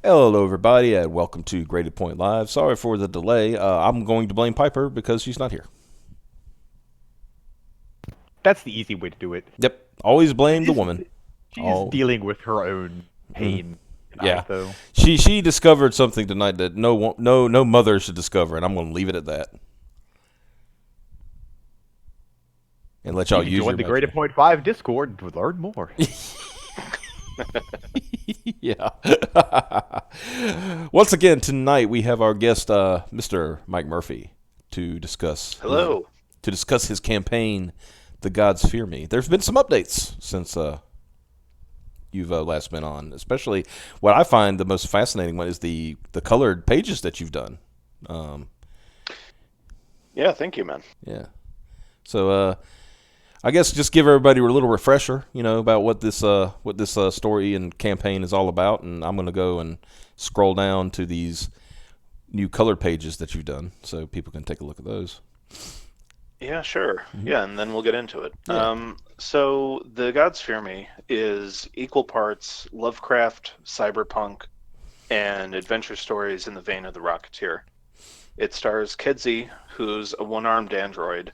Hello, everybody, and welcome to Graded Point Live. Sorry for the delay. I'm going to blame Piper because she's not here. That's the easy way to do it. Yep, always blame the woman. She's dealing with her own pain tonight, Yeah, though. she discovered something tonight that no mother should discover, and I'm going to leave it at that. And let y'all You can use join your the Graded imagination. Point 5 Discord to learn more. Yeah. Once again, tonight we have our guest, Mr. Mike Murphy, to discuss. Hello. To discuss his campaign, "The Gods Fear Me." There's been some updates since you've last been on. Especially, what I find the most fascinating one is the colored pages that you've done. Yeah, thank you, man. Yeah. So, I guess just give everybody a little refresher, about what this story and campaign is all about, and I'm going to go and scroll down to these new colored pages that you've done, so people can take a look at those. Yeah, sure. Yeah, and then we'll get into it. Yeah. So The Gods Fear Me is equal parts Lovecraft, cyberpunk, and adventure stories in the vein of The Rocketeer. It stars Kedzie, who's a one-armed android,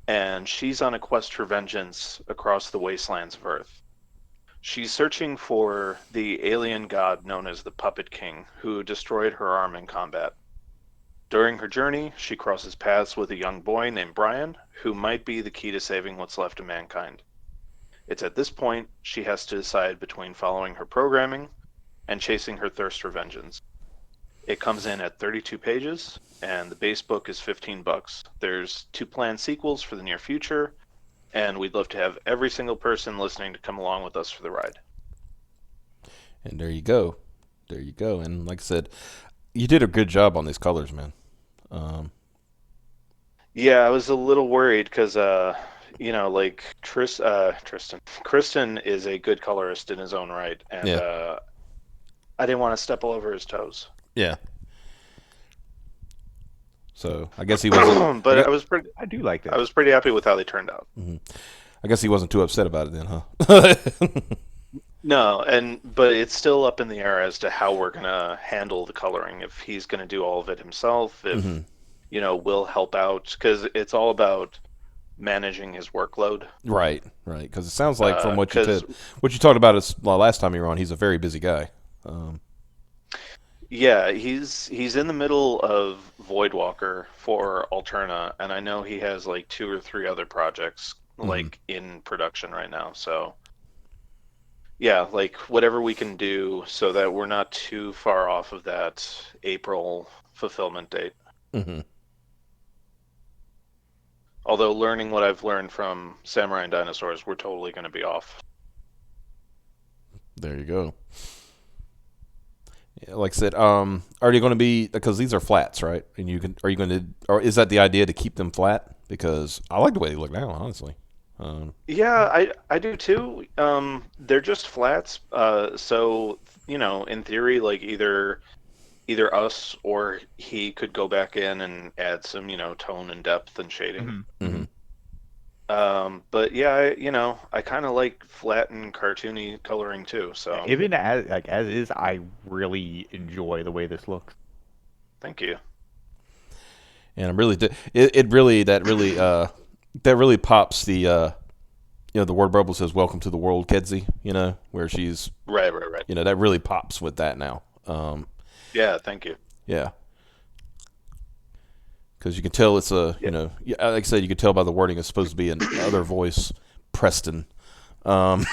and she's on a quest for vengeance across the wastelands of Earth. She's searching for the alien god known as the Puppet King, who destroyed her arm in combat. During her journey, she crosses paths with a young boy named Brian, who might be the key to saving what's left of mankind. It's at this point she has to decide between following her programming and chasing her thirst for vengeance. It comes in at 32 pages, and the base book is $15. There's 2 planned sequels for the near future, and we'd love to have every single person listening to come along with us for the ride. And there you go. There you go. And like I said, you did a good job on these colors, man. Yeah, I was a little worried because, like Kristen is a good colorist in his own right, and Yeah. I didn't want to step all over his toes. Yeah. So I guess he wasn't. But I do like that. I was pretty happy with how they turned out. I guess he wasn't too upset about it then, huh? No, but it's still up in the air as to how we're gonna handle the coloring. If he's gonna do all of it himself, if we'll help out, because it's all about managing his workload. Right. Because it sounds like from what you talked about us last time you were on, he's a very busy guy. Yeah, he's in the middle of Voidwalker for Alterna, and I know he has like 2 or 3 other projects like in production right now. So yeah, like whatever we can do so that we're not too far off of that April fulfillment date. Mm-hmm. Although learning what I've learned from Samurai and Dinosaurs, we're totally going to be off. There you go. Yeah, like I said, are you going to be, because these are flats, right? And or is that the idea to keep them flat? Because I like the way they look now, honestly. Yeah, I do too. They're just flats. So, in theory, like either us or he could go back in and add some, tone and depth and shading. But yeah, I kind of like flat and cartoony coloring too. So Even as is, I really enjoy the way this looks. thank you. And I'm really, that really pops the, the word bubble says "Welcome to the world, Kedzie." Where she's Right. that really pops with that now. Yeah, thank you. Yeah. Because you can tell it's like I said, you can tell by the wording it's supposed to be another voice, Preston. All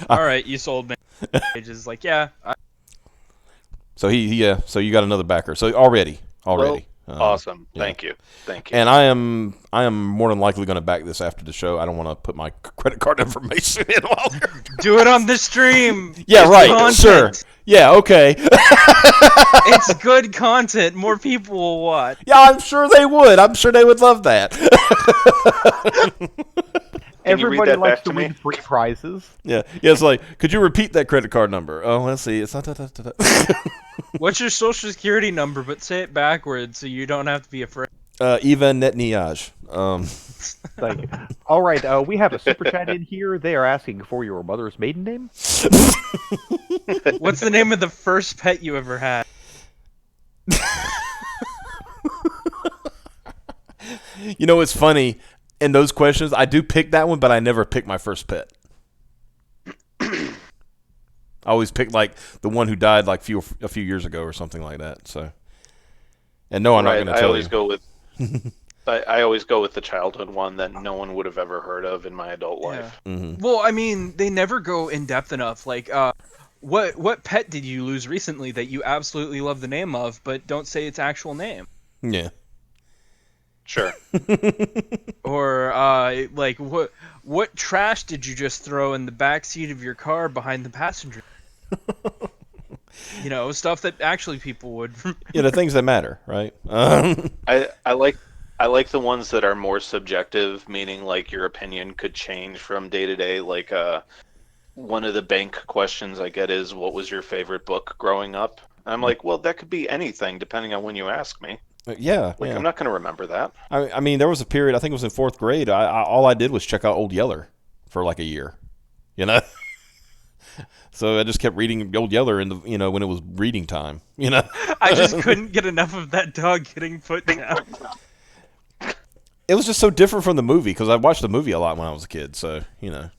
right, you sold me. Pages like, yeah. So so you got another backer. So already. Well, awesome. Yeah. Thank you. And I am more than likely going to back this after the show. I don't want to put my credit card information in while Do it on the stream. Yeah, it's right. Content. Sure. Yeah, okay. It's good content. More people will watch. Yeah, I'm sure they would. I'm sure they would love that. Everybody likes to win free prizes. Yeah, it's like, could you repeat that credit card number? Oh, let's see. It's not. What's your social security number? But say it backwards so you don't have to be afraid. Eva Netniaj. Like, all right, we have a super chat in here. They are asking for your mother's maiden name. What's the name of the first pet you ever had? You know, it's funny. In those questions, I do pick that one, but I never pick my first pet. I always pick like the one who died like a few years ago or something like that. So, and no, I'm not going to tell you. I always go with the childhood one that no one would have ever heard of in my adult life. Mm-hmm. Well, I mean, they never go in depth enough. Like, what pet did you lose recently that you absolutely love the name of, but don't say its actual name? Yeah. Sure. Or like what trash did you just throw in the back seat of your car behind the passenger? You know, stuff that actually people would. Yeah, the things that matter, right? I like the ones that are more subjective, meaning like your opinion could change from day to day. Like one of the bank questions I get is, "What was your favorite book growing up?" I'm like, well, that could be anything depending on when you ask me. Yeah, Like, yeah. I'm not going to remember that. I mean, there was a period, I think it was in 4th grade, all I did was check out Old Yeller for like a year, you know? So I just kept reading Old Yeller when it was reading time, you know? I just couldn't get enough of that dog getting put down. It was just so different from the movie, because I watched the movie a lot when I was a kid, so, you know.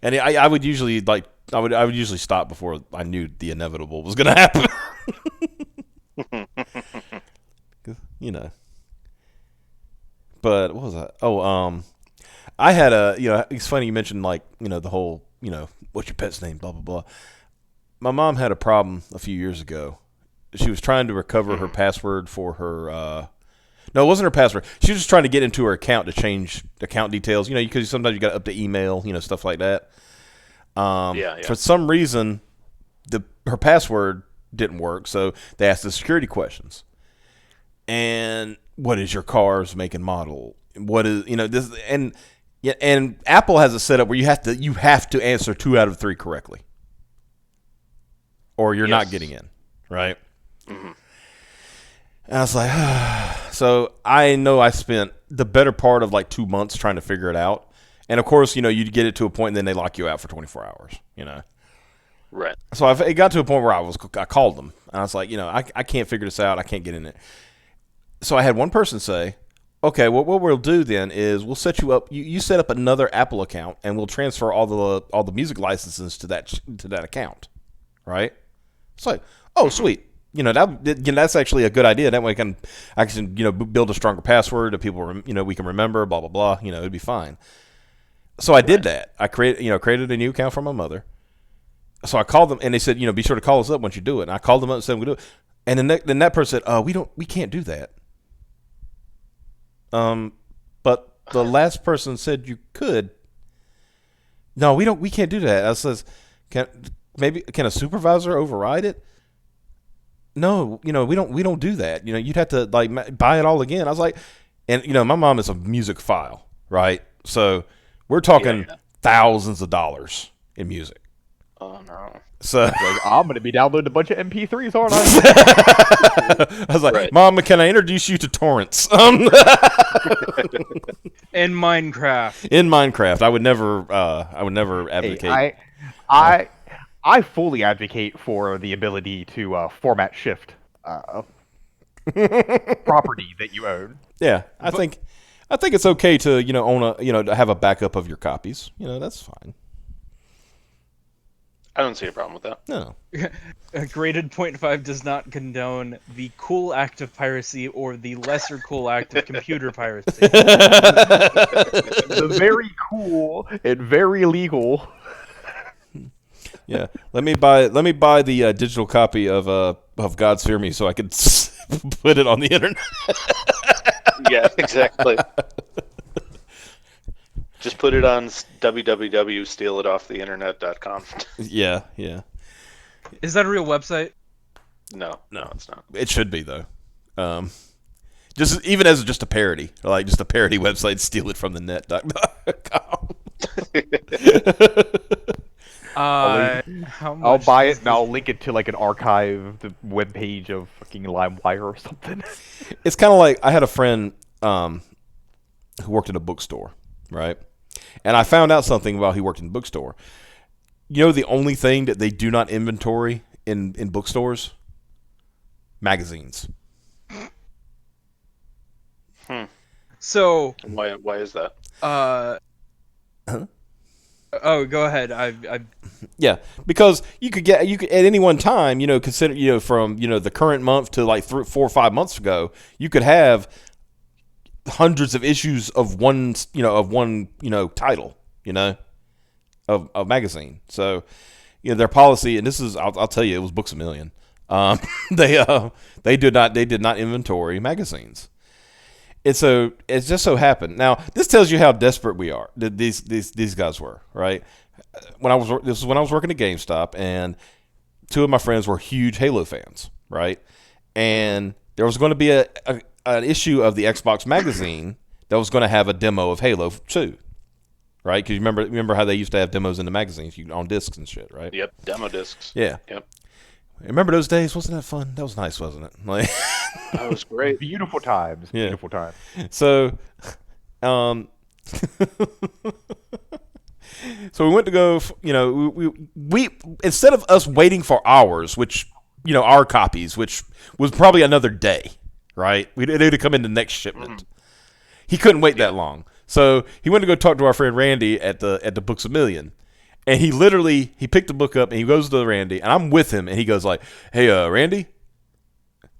And I would usually, I would usually stop before I knew the inevitable was going to happen. You know, but what was that? I had it's funny you mentioned the whole, what's your pet's name, blah blah blah. My mom had a problem a few years ago. She was trying to recover her password for her. No, it wasn't her password. She was just trying to get into her account to change account details. You know, because sometimes you got to update email, stuff like that. Yeah. For some reason, her password didn't work, so they asked the security questions. And what is your car's make and model? What is this? And Apple has a setup where you have to answer 2 out of 3 correctly, or you're not getting in, right? Mm-hmm. And I was like, so I know I spent the better part of like 2 months trying to figure it out. And of course, you get it to a point, and then they lock you out for 24 hours. Right. So it got to a point where I called them, and I was like, I can't figure this out. I can't get in it. So I had one person say, okay, what we'll do then is we'll set you up. You set up another Apple account, and we'll transfer all the music licenses to that account, right? It's like, oh, sweet. That's actually a good idea. That way I can build a stronger password that people we can remember. Blah blah blah. It'd be fine. So I did that. I created a new account for my mother. So I called them, and they said, be sure to call us up once you do it. And I called them up and said, we do it. And then that person said, we can't do that. But the last person said you could. No, we can't do that. I says, can a supervisor override it? No, we don't do that. You'd have to buy it all again. I was like, and my mom is a music file, right? So we're talking thousands of dollars in music. Oh no. So I'm going to be downloading a bunch of MP3s, aren't I? I was like, right. Mom, can I introduce you to torrents? In Minecraft. In Minecraft, I would never advocate. Hey, I fully advocate for the ability to format shift property that you own. Yeah, I think it's okay to own to have a backup of your copies. That's fine. I don't see a problem with that. No. Graded 0.5 does not condone the cool act of piracy or the lesser cool act of computer piracy. The very cool and very legal. Yeah, let me buy the digital copy of God's Fear Me so I could put it on the internet. Yeah, exactly. Just put it on www.stealitofftheinternet.com. Yeah. Is that a real website? No, it's not. It should be though. Just even as just a parody, just a parody website, steal it from the net.com. How How much I'll buy does it and I'll link it to like an archived web page of fucking LimeWire or something. It's kind of like I had a friend who worked at a bookstore, right? And I found out something while he worked in the bookstore. You know, the only thing that they do not inventory in bookstores? Magazines. So Why is that? Huh? Oh, go ahead. I Yeah, because you could at any one time, consider from the current month to like 4 or 5 months ago, you could have hundreds of issues of one title, of a magazine. So, their policy, and this is I'll tell you, it was Books A Million. They did not inventory magazines. And so it just so happened. Now, this tells you how desperate we are. These guys were, right? This is when I was working at GameStop, and 2 of my friends were huge Halo fans, right? And there was going to be an issue of the Xbox magazine that was going to have a demo of Halo 2, right? Because you remember how they used to have demos in the magazines on discs and shit, right? Yep, demo discs. Yeah. Yep. Remember those days? Wasn't that fun? That was nice, wasn't it? Like, That was great. Beautiful times. Yeah. Beautiful times. so, so we went to go. We instead of us waiting for hours, which our copies, which was probably another day, right? It would come in the next shipment. He couldn't wait that long, so he went to go talk to our friend Randy at the Books A Million. And he picked the book up and he goes to Randy, and I'm with him, and he goes like, "Hey, Randy,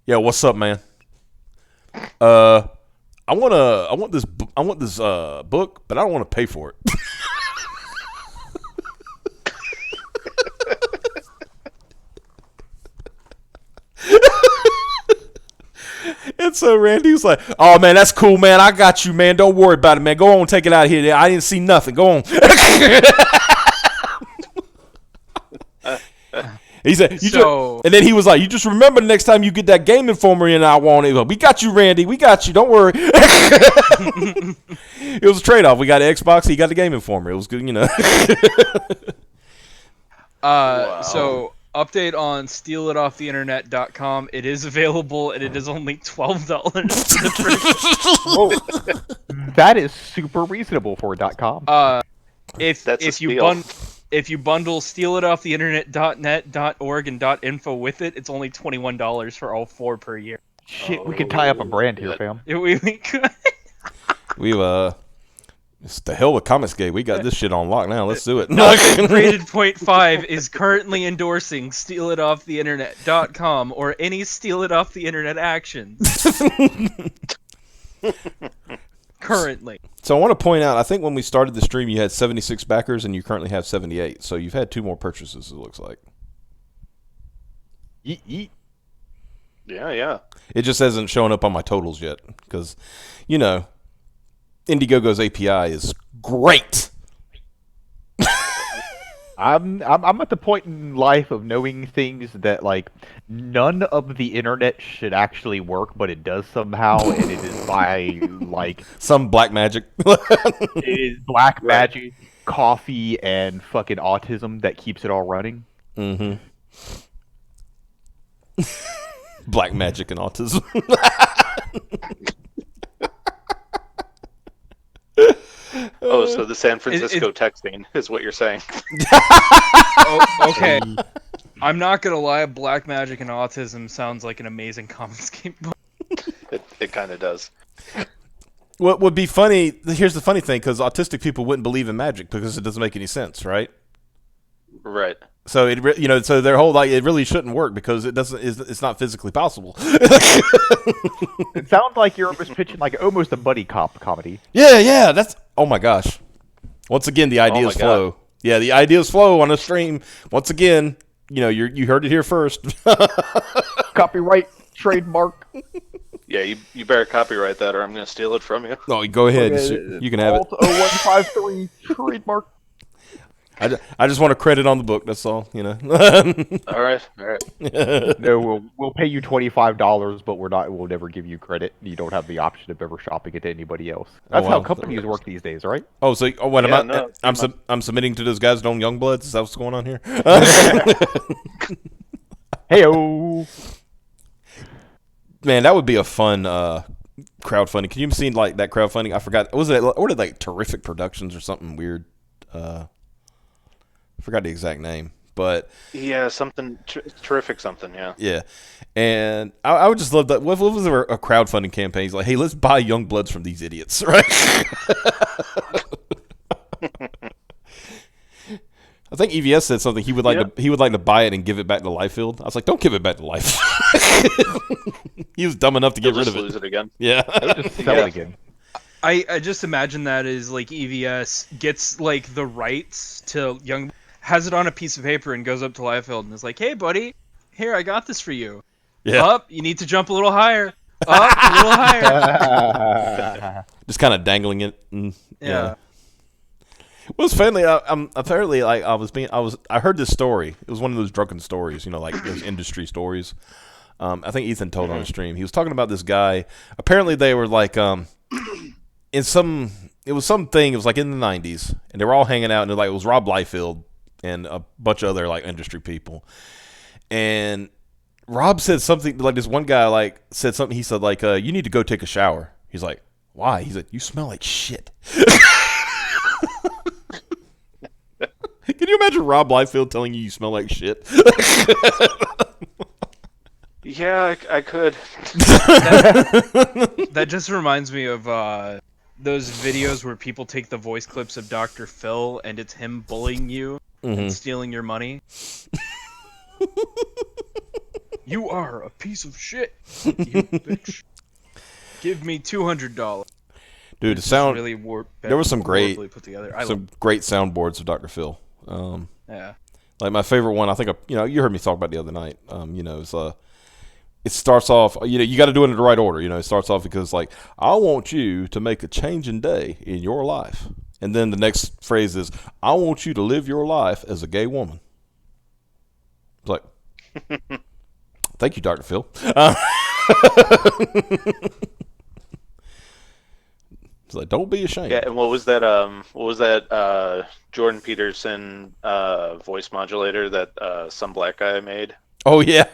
yeah, what's up, man? I want this book, but I don't want to pay for it." And so Randy was like, "Oh man, that's cool, man. I got you, man. Don't worry about it, man. Go on, take it out of here. I didn't see nothing. Go on." He said, and then he was like, "You just remember the next time you get that Game Informer in, I want it. We got you, Randy. We got you. Don't worry." It was a trade-off. We got an Xbox. He got the Game Informer. It was good, Wow. So update on stealitofftheinternet.com. It is available, and it is only $12 for the first. That is super reasonable for .com. If That's a if you steal. if you bundle stealitofftheinternet.net.org and .info with it, it's only $21 for all 4 per year. Shit, we could tie up a brand here, good. fam. We could. It's the hell with Comicsgate. We got this shit on lock now. Let's do it. Rated .5 is currently endorsing stealitofftheinternet.com or any Steal It Off the Internet actions. Currently. So I want to point out, I think when we started the stream, you had 76 backers, and you currently have 78. So you've had 2 more purchases, it looks like. Yeet, yeet. Yeah. It just hasn't shown up on my totals yet, because, Indiegogo's API is great. I'm at the point in life of knowing things that like none of the internet should actually work, but it does somehow, and it is by like Some black magic. it is black magic, coffee, and fucking autism that keeps it all running. Mm-hmm. Black magic and autism. Oh, so the San Francisco texting is what you're saying. Okay. I'm not gonna lie, Black Magic and Autism sounds like an amazing Comicsgate book. It kind of does. What would be funny, here's the funny thing, because autistic people wouldn't believe in magic because it doesn't make any sense, right? Right. So so their whole it really shouldn't work because it's not physically possible. It sounds like you're almost pitching like almost a buddy cop comedy. Yeah, that's, oh my gosh. Once again, the ideas my flow. God. Yeah, the ideas flow on a stream. Once again, you heard it here first. Copyright, trademark. Yeah, you better copyright that, or I'm going to steal it from you. Oh, go ahead. You can have it. Alt 0153 trademark. I just want a credit on the book. That's all, you know. All right. No, we'll pay you $25, but we'll never give you credit. You don't have the option of ever shopping it to anybody else. That's how wow. companies work these days, right? Oh, so what Yeah, am I? no, I'm submitting to those guys that own Youngbloods. Is that what's going on here? Heyo. Man, that would be a fun crowdfunding. Can you see like that crowdfunding? I forgot. Was it like Terrific Productions or something weird? I forgot the exact name, but Yeah, something terrific. Something. Yeah. yeah. And I would just love that. What was there a crowdfunding campaign? It's like, hey, let's buy Youngbloods from these idiots, right? I think EVS said something. He would like to buy it and give it back to Liefeld. I was like, don't give it back to Life. He was dumb enough to get rid of it. Lose it again. Yeah. Just sell it again. I just imagine that as like EVS gets like the rights to Young, has it on a piece of paper and goes up to Liefeld and is like, hey buddy, here, I got this for you. Yeah. Up, you need to jump a little higher. Up, a little higher. Just kind of dangling it. And, Yeah. Well, it's funny. I'm apparently like I heard this story. It was one of those drunken stories, you know, like those industry stories. I think Ethan told on a stream. He was talking about this guy. Apparently, they were like it was something. It was like in the '90s, and they were all hanging out, and it was Rob Liefeld and a bunch of other like industry people. And Rob said something like this. One guy like said something. He said like, "You need to go take a shower." He's like, "Why?" He's like, "You smell like shit." Can you imagine Rob Liefeld telling you smell like shit? Yeah, I could. That just reminds me of those videos where people take the voice clips of Dr. Phil and it's him bullying you and stealing your money. You are a piece of shit, you bitch. Give me $200. Dude, the sound. Really There was some great, put together. great soundboards of Dr. Phil. Yeah. Like my favorite one, I think you heard me talk about the other night. Is it starts off. You got to do it in the right order. It starts off because like, I want you to make a changing day in your life, and then the next phrase is, I want you to live your life as a gay woman. It's like, thank you, Dr. Phil. It's like, don't be ashamed. Yeah, and what was that? Jordan Peterson voice modulator that some black guy made? Oh yeah,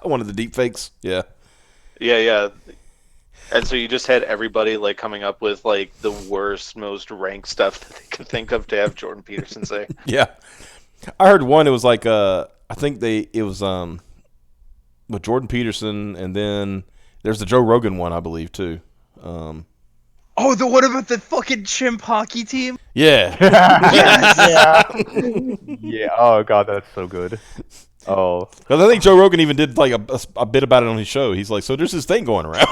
one of the deep fakes. Yeah. Yeah. And so you just had everybody like coming up with like the worst, most rank stuff that they could think of to have Jordan Peterson say. Yeah, I heard one. It was like I think it was with Jordan Peterson, and then there's the Joe Rogan one, I believe too. Oh, the one about the fucking chimp hockey team? Yeah. Yeah. Oh god, that's so good. Oh, Because I think Joe Rogan even did like a bit about it on his show. He's like, so there's this thing going around.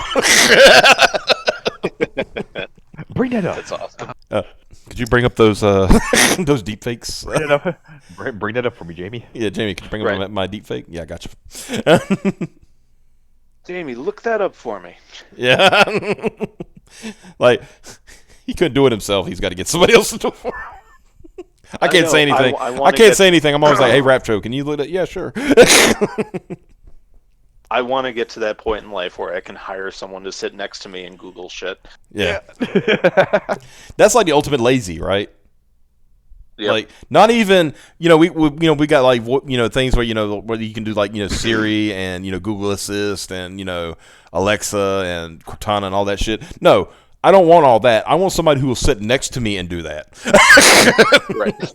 bring that up. That's awesome. Could you bring up those those deep fakes? Bring that up. Bring that up for me, Jamie. Yeah, Jamie, could you bring up my deep fake? Yeah, I got you. Jamie, look that up for me. Yeah. Like, he couldn't do it himself. He's got to get somebody else to do it for him. I can't say anything. I can't say anything. I'm always like, hey, Rapcho, can you look at? Yeah, sure. I want to get to that point in life where I can hire someone to sit next to me and Google shit. Yeah. That's like the ultimate lazy, right? Yep. Like, not even, we got like, things where, where you can do like, Siri and, Google Assist and, Alexa and Cortana and all that shit. No, I don't want all that. I want somebody who will sit next to me and do that. Right.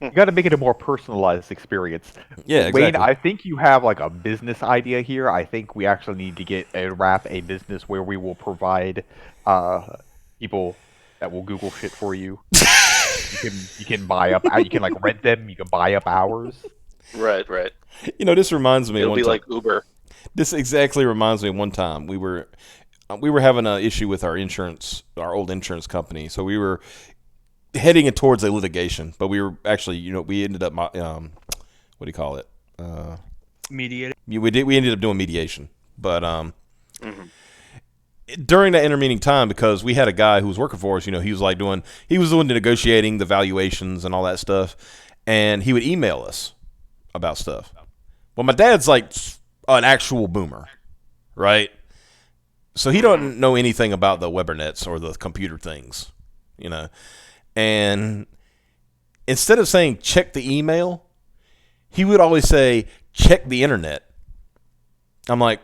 You got to make it a more personalized experience. Yeah, exactly. Wayne, I think you have like a business idea here. I think we actually need to wrap a business where we will provide people that will Google shit for you. You can buy up. You can like rent them. You can buy up hours. Right. This reminds me. It'll be like Uber. This exactly reminds me of one time we were having an issue with our old insurance company. So we were heading towards a litigation, but we were actually, we ended up, what do you call it? Mediating. We ended up doing mediation, but during that intervening time, because we had a guy who was working for us, he was like he was the one negotiating the valuations and all that stuff, and he would email us about stuff. Well, my dad's like an actual boomer, right? So he don't know anything about the Webernets or the computer things, and instead of saying check the email, he would always say check the internet. I'm like,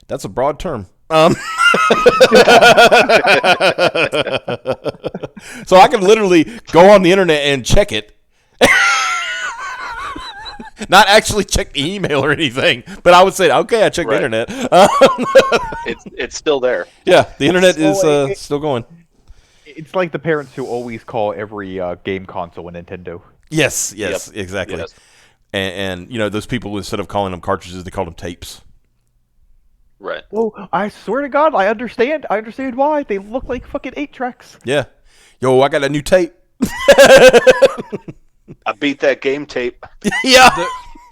that's a broad term. So I can literally go on the internet and check it. Not actually check the email or anything, but I would say, okay, I checked the internet. It's still there. Yeah, the internet is still going. It's like the parents who always call every game console a Nintendo. Yes, Yep. exactly. Yes. And those people, instead of calling them cartridges, they call them tapes. Right. Oh, I swear to God, I understand. I understand why. They look like fucking 8-tracks. Yeah. Yo, I got a new tape. I beat that game tape. Yeah.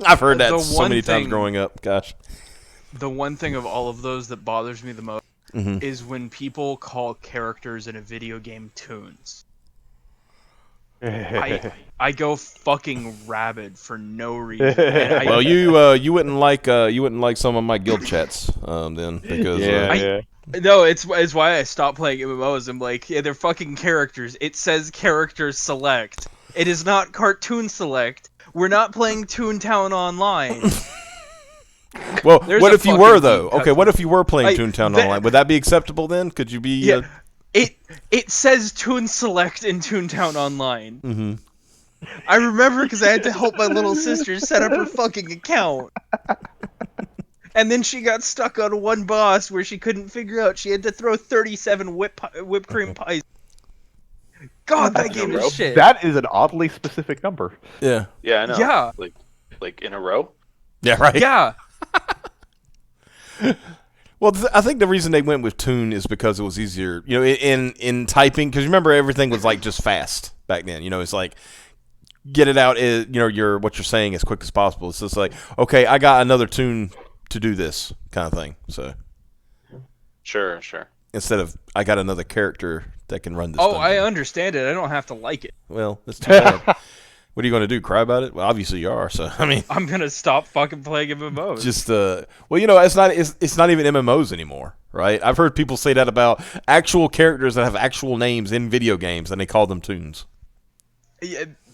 I've heard that the so one many times thing- growing up. Gosh. The one thing of all of those that bothers me the most Mhm. is when people call characters in a video game tunes. I go fucking rabid for no reason. And Well, you wouldn't like some of my guild chats then, because No, it's why I stopped playing MMOs. I'm like, yeah, they're fucking characters. It says character select. It is not cartoon select. We're not playing Toontown Online. well, There's what a if you fucking were though? deep Okay, what if you were playing I- Toontown that- Online? Would that be acceptable then? Could you be? Yeah, it says Toon Select in Toontown Online. Mhm. I remember because I had to help my little sister set up her fucking account. And then she got stuck on one boss where she couldn't figure out. She had to throw 37 whipped cream pies. God, that game is shit. That is an oddly specific number. Yeah. Yeah, I know. Yeah. Like in a row. Yeah. Right. Yeah. Well, I think the reason they went with Toon is because it was easier, in typing. Because remember, everything was like just fast back then. It's like get it out, what you're saying as quick as possible. It's just like, okay, I got another tune to do this kind of thing. So Sure. instead of I got another character that can run this. Oh, I dungeon. understand it. I don't have to like it. Well, that's too bad. What are you going to do? Cry about it? Well, obviously you are. So I mean, I'm gonna stop fucking playing MMOs. just it's not even MMOs anymore, right? I've heard people say that about actual characters that have actual names in video games, and they call them tunes.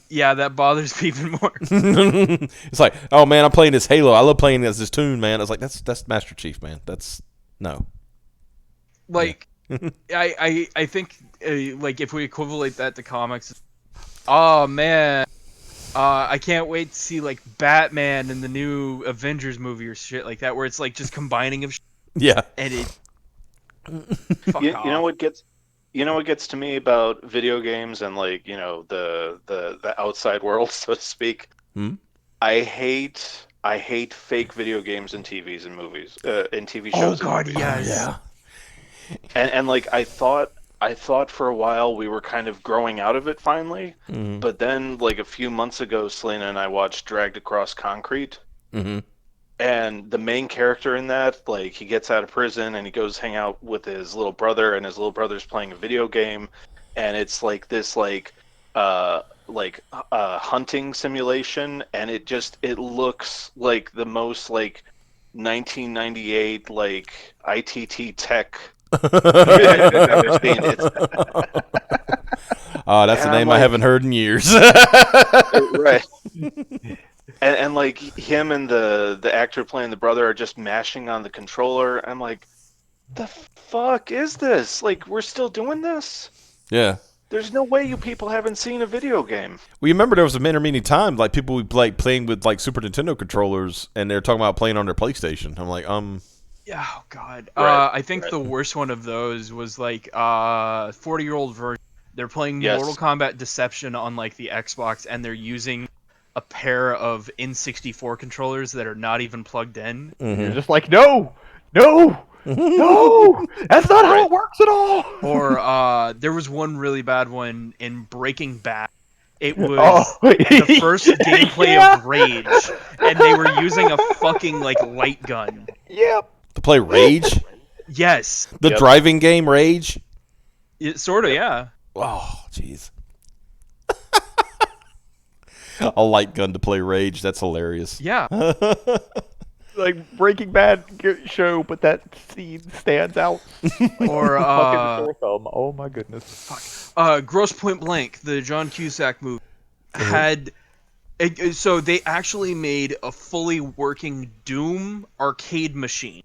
Yeah, that bothers me even more. It's like, oh man, I'm playing this Halo. I love playing as this tune, man. I was like, that's Master Chief, man. That's no. Like, I think like if we equivalent that to comics, oh man, I can't wait to see like Batman in the new Avengers movie or shit like that, where it's like just combining of Yeah. and it. Fuck You off. know what gets to me about video games and like the outside world, so to speak. Hmm? I hate fake video games in TVs and movies, in TV Oh shows. and god, movies. yes. Yeah. And like I thought for a while we were kind of growing out of it finally, Mm-hmm. but then like a few months ago, Selena and I watched Dragged Across Concrete. Mm-hmm. And the main character in that, like, he gets out of prison and he goes hang out with his little brother, and his little brother's playing a video game, and it's like this hunting simulation, and it looks like the most like 1998 like ITT tech. I've ever seen. Oh, that's And a I'm name I like- haven't heard in years. Right. And like him and the actor playing the brother are just mashing on the controller. I'm like, the fuck is this? Like, we're still doing this? Yeah. There's no way you people haven't seen a video game. Well, you remember there was some intervening time, like people would like playing with like Super Nintendo controllers, and they're talking about playing on their PlayStation. I'm like, Yeah, oh god. Right, I think right. the worst one of those was like 40-year-old version. They're playing Yes. Mortal Kombat Deception on like the Xbox, and they're using a pair of N64 controllers that are not even plugged in. You're just like, no, that's not how it works at all. Or there was one really bad one in Breaking Bad. It was Oh, the first gameplay yeah. of Rage, and they were using a fucking like light gun. Yep. to play Rage. Yes. The Yep. driving game Rage. Sort of, yeah. Oh, jeez. A light gun to play Rage. That's hilarious. Yeah. Like Breaking Bad show, but that scene stands out. Or Fucking sore thumb. Oh my goodness. Gross Point Blank, the John Cusack movie, had. So they actually made a fully working Doom arcade machine.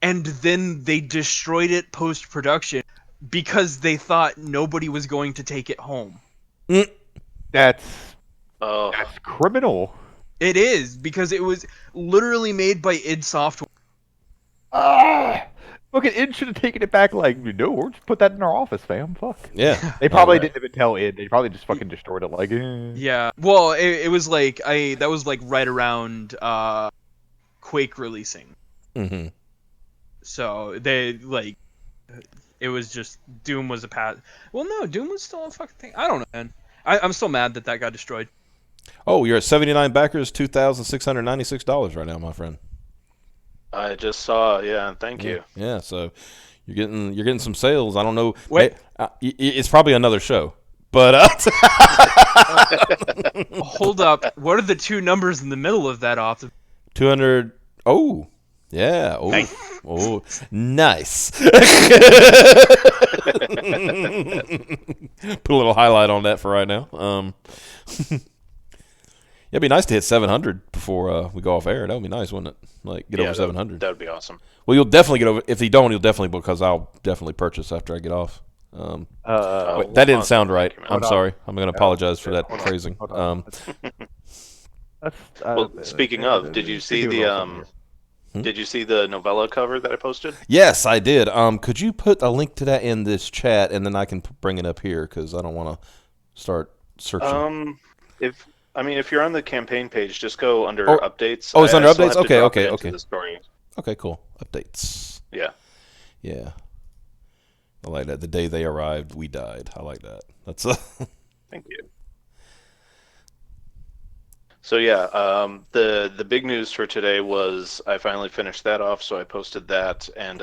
And then they destroyed it post-production because they thought nobody was going to take it home. That's Oh, criminal. It is, because it was literally made by id Software. Fucking id should have taken it back. Like, no, we'll just put that in our office, fam. Fuck. Yeah. They probably Alright. didn't even tell id. They probably just fucking destroyed it. Like, Yeah. Well, it was like that was like right around Quake releasing. Mm-hmm. So they like it was just Doom was a pass. Well, no, Doom was still a fucking thing. I don't know, man. I'm still mad that got destroyed. Oh, you're at 79 backers, $2,696 right now, my friend. I just saw. Yeah, thank you. Yeah, so you're getting some sales. I don't know. Wait. It's probably another show, but Hold up. What are the two numbers in the middle of that off? 200. Oh, yeah. Oh, Nice. oh, nice. Put a little highlight on that for right now. Yeah, it'd be nice to hit 700 before we go off air. That would be nice, wouldn't it? Like get over 700. That would be awesome. Well, you'll definitely get over. If you don't, you'll definitely, because I'll definitely purchase after I get off. Wait, that didn't sound right. man. I'm Hold on. sorry. I'm going to apologize for that Hold on. phrasing. Hold on. That's, Well, speaking of, did you see Did you see the novella cover that I posted? Yes, I did. Could you put a link to that in this chat, and then I can bring it up here, because I don't want to start searching. If you're on the campaign page, just go under updates. Oh, it's under I still updates? have to drop Okay, it into okay. The story. Okay, cool. Updates. Yeah. Yeah. I like that. The day they arrived, we died. I like that. That's Thank you. So yeah, the big news for today was I finally finished that off, so I posted that, and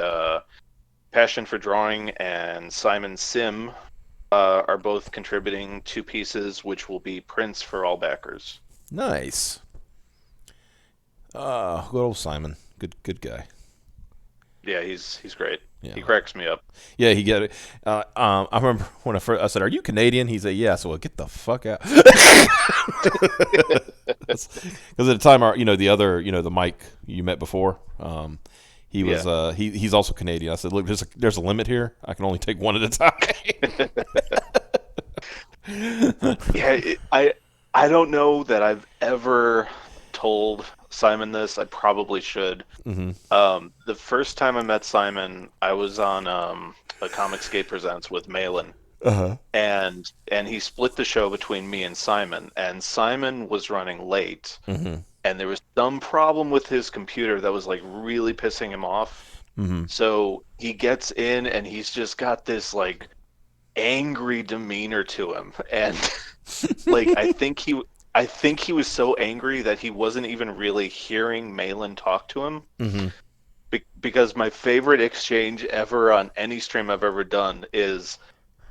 Passion for Drawing and Simon Sim are both contributing 2 pieces, which will be prints for all backers. nice. Good old Simon. Good guy. Yeah, he's great. Yeah. He cracks me up. Yeah, he got it. I remember when I said, "Are you Canadian?" He said, "Yeah." So, well, get the fuck out. Because at the time, the other, the Mike you met before, he was he's also Canadian. I said, "Look, there's a limit here. I can only take one at a time." Yeah, I don't know that I've ever told Simon this. I probably should. Mm-hmm. The first time I met Simon, I was on a Comicscape Presents with Malin, Uh-huh. and he split the show between me and Simon. And Simon was running late, Mm-hmm. and there was some problem with his computer that was like really pissing him off. Mm-hmm. So he gets in, and he's just got this like angry demeanor to him, and like I think he was so angry that he wasn't even really hearing Malin talk to him. Mm-hmm. Because my favorite exchange ever on any stream I've ever done is,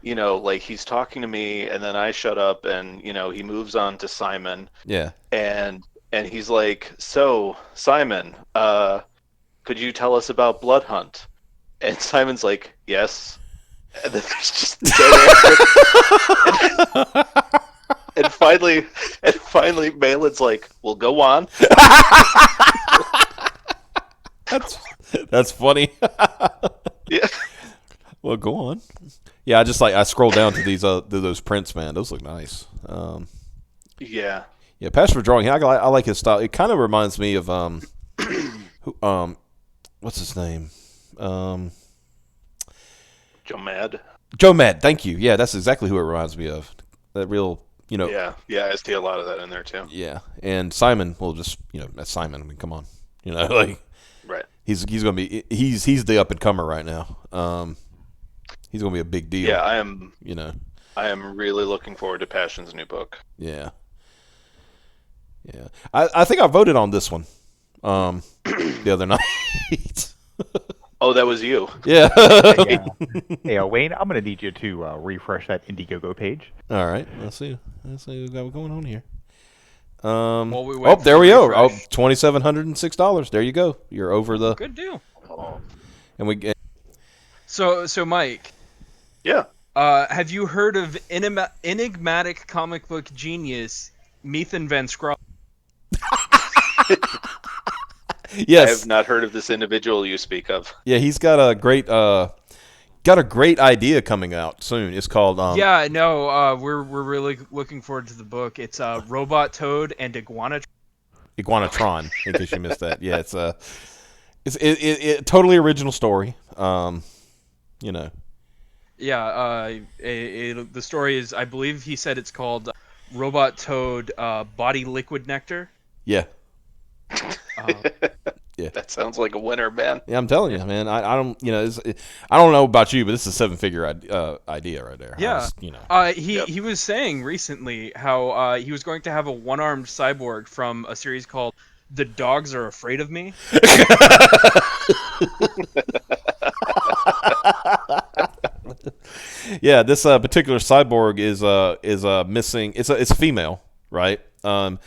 like he's talking to me, and then I shut up, and he moves on to Simon, Yeah. and he's like, "So Simon, could you tell us about Blood Hunt?" And Simon's like, "Yes." And then there's just dead air. And finally, Malin's like, "Well, go on." That's funny. Yeah. Well, go on. Yeah, I scrolled down to those prints, man. Those look nice. Yeah. Yeah, Passion for Drawing. I like his style. It kind of reminds me of what's his name? Joe Mad. Joe Mad. Thank you. Yeah, that's exactly who it reminds me of. That real, Yeah, I see a lot of that in there too. Yeah, and Simon will just, that's Simon. I mean, come on, like Right. he's gonna be he's the up and comer right now. He's gonna be a big deal. Yeah, I am. You know. I am really looking forward to Passion's new book. Yeah. Yeah. I think I voted on this one the other night. Oh, that was you. Yeah. Hey, Wayne, I'm gonna need you to refresh that Indiegogo page. All right. Let's see. What we got going on here. While we wait There for we the go. refresh. $2,706. There you go. You're over the. Good deal. Oh. And we. So Mike, Yeah. have you heard of enigmatic comic book genius Methan Van Scroll? I Yes. have not heard of this individual you speak of. Yeah, he's got a great idea coming out soon. It's called Yeah, no, we're really looking forward to the book. It's Robot Toad and Iguanatron. In case you missed that, yeah, it's a totally original story. You know. Yeah, the story is, I believe he said it's called Robot Toad Body Liquid Nectar. Yeah. That sounds like a winner, man. Yeah, I'm telling you, man. I don't, I don't know about you, but this is a 7-figure idea right there. Yeah. Yep. He was saying recently how he was going to have a one-armed cyborg from a series called The Dogs Are Afraid of Me. Yeah, this particular cyborg is missing. It's a female, right? And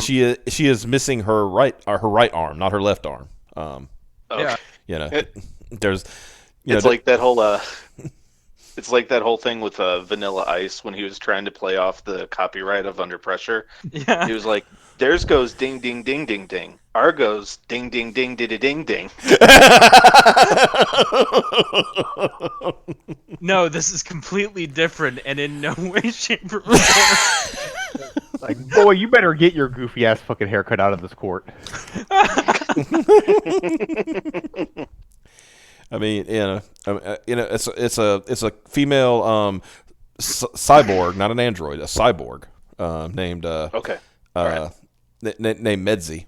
she is missing her right arm, not her left arm. Okay. Yeah. There's, It's like that whole it's like that whole thing with Vanilla Ice when he was trying to play off the copyright of Under Pressure. Yeah. He was like, "Theirs goes ding ding ding ding ding. Our goes ding ding ding ding ding ding." No, this is completely different and in no way, shape, or form. Like, boy, you better get your goofy ass fucking haircut out of this court. I mean, it's a female cyborg, not an android, a cyborg named Okay. named Medzi.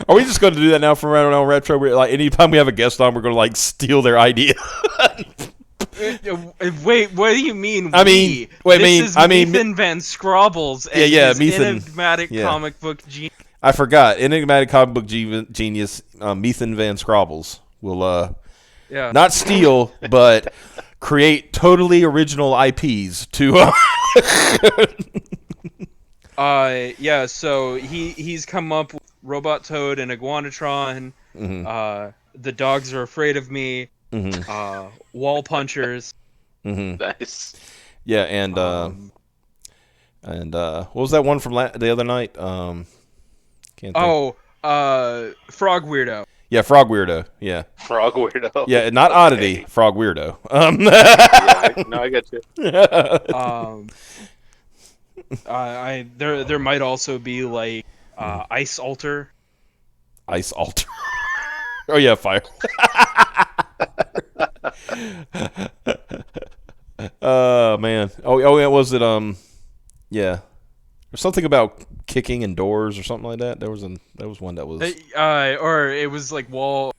Are we just going to do that now from around on Retro? Like anytime we have a guest on, we're going to like steal their idea. Wait, what do you mean? I mean, This is Methan Van Scrobbles. And Yeah, his Methan. enigmatic Yeah. comic book genius. I forgot. Enigmatic comic book genius Methan Van Scrobbles will Yeah. not steal, but create totally original IPs to. Yeah. So he's come up with Robot Toad and Iguanatron. Mhm. The Dogs Are Afraid of Me. Mhm. Wall Punchers. Mhm. Nice. Yeah, and what was that one from the other night? Can't think. Frog Weirdo. Yeah, Frog Weirdo. Yeah, Frog weirdo. yeah, not Oddity. Frog Weirdo. Yeah, no, I got you. There might also be like Ice Alter. Ice Alter. Oh yeah, fire. Man. Oh yeah. Was it Yeah. There's something about kicking in doors or something like that. There was one that was. Or it was like wall.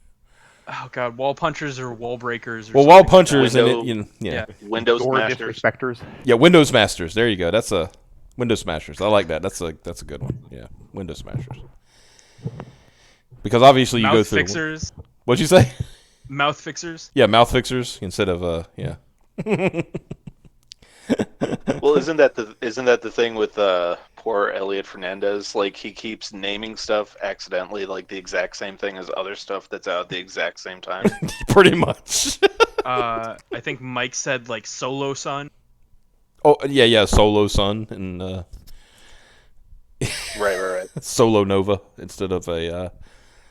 Oh god, wall punchers or wall breakers. Or Well, something wall like punchers Window- and it, yeah. Windows Door Masters. disrespecters. Yeah, Windows Masters. There you go. That's a Windows Smashers. I like that. That's a good one. Yeah, Windows Smashers. Because obviously you Mouth go through. fixers. What'd you say? Mouth fixers. Yeah, mouth fixers instead of yeah. Well, isn't that the thing with poor Elliot Fernandez? Like he keeps naming stuff accidentally, like the exact same thing as other stuff that's out at the exact same time. Pretty much. I think Mike said like Solo Sun. Oh yeah, Solo Sun and Right. Solo Nova instead of a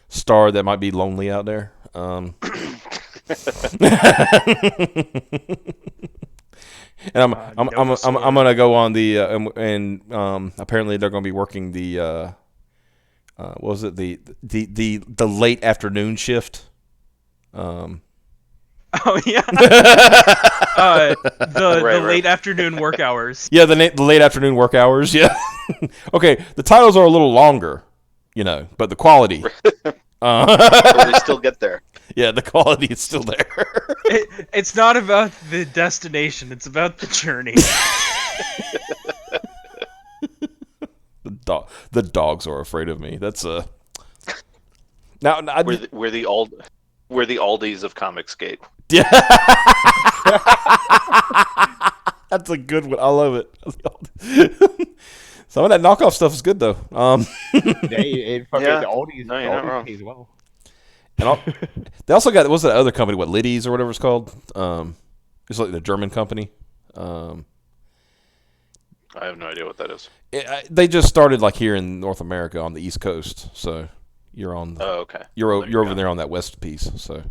star that might be lonely out there. And I'm gonna go on the and apparently they're gonna be working the what was it the late afternoon shift. Oh yeah. The Right. late afternoon work hours. Yeah, the late afternoon work hours. Yeah. Okay, the titles are a little longer, but the quality. But we still get there. Yeah, the quality is still there. It's not about the destination; it's about the journey. The the dogs are afraid of me. That's now We're the Aldis of Comicsgate. yeah. That's a good one. I love it. Some of that knockoff stuff is good though. It fucking Yeah. the oldies, No, you're not wrong. pays well. And they also got what's that other company? What Liddy's or whatever it's called? It's like the German company. I have no idea what that is. They just started like here in North America on the East Coast, so you're on. Oh, okay. You're over there on that west piece. So,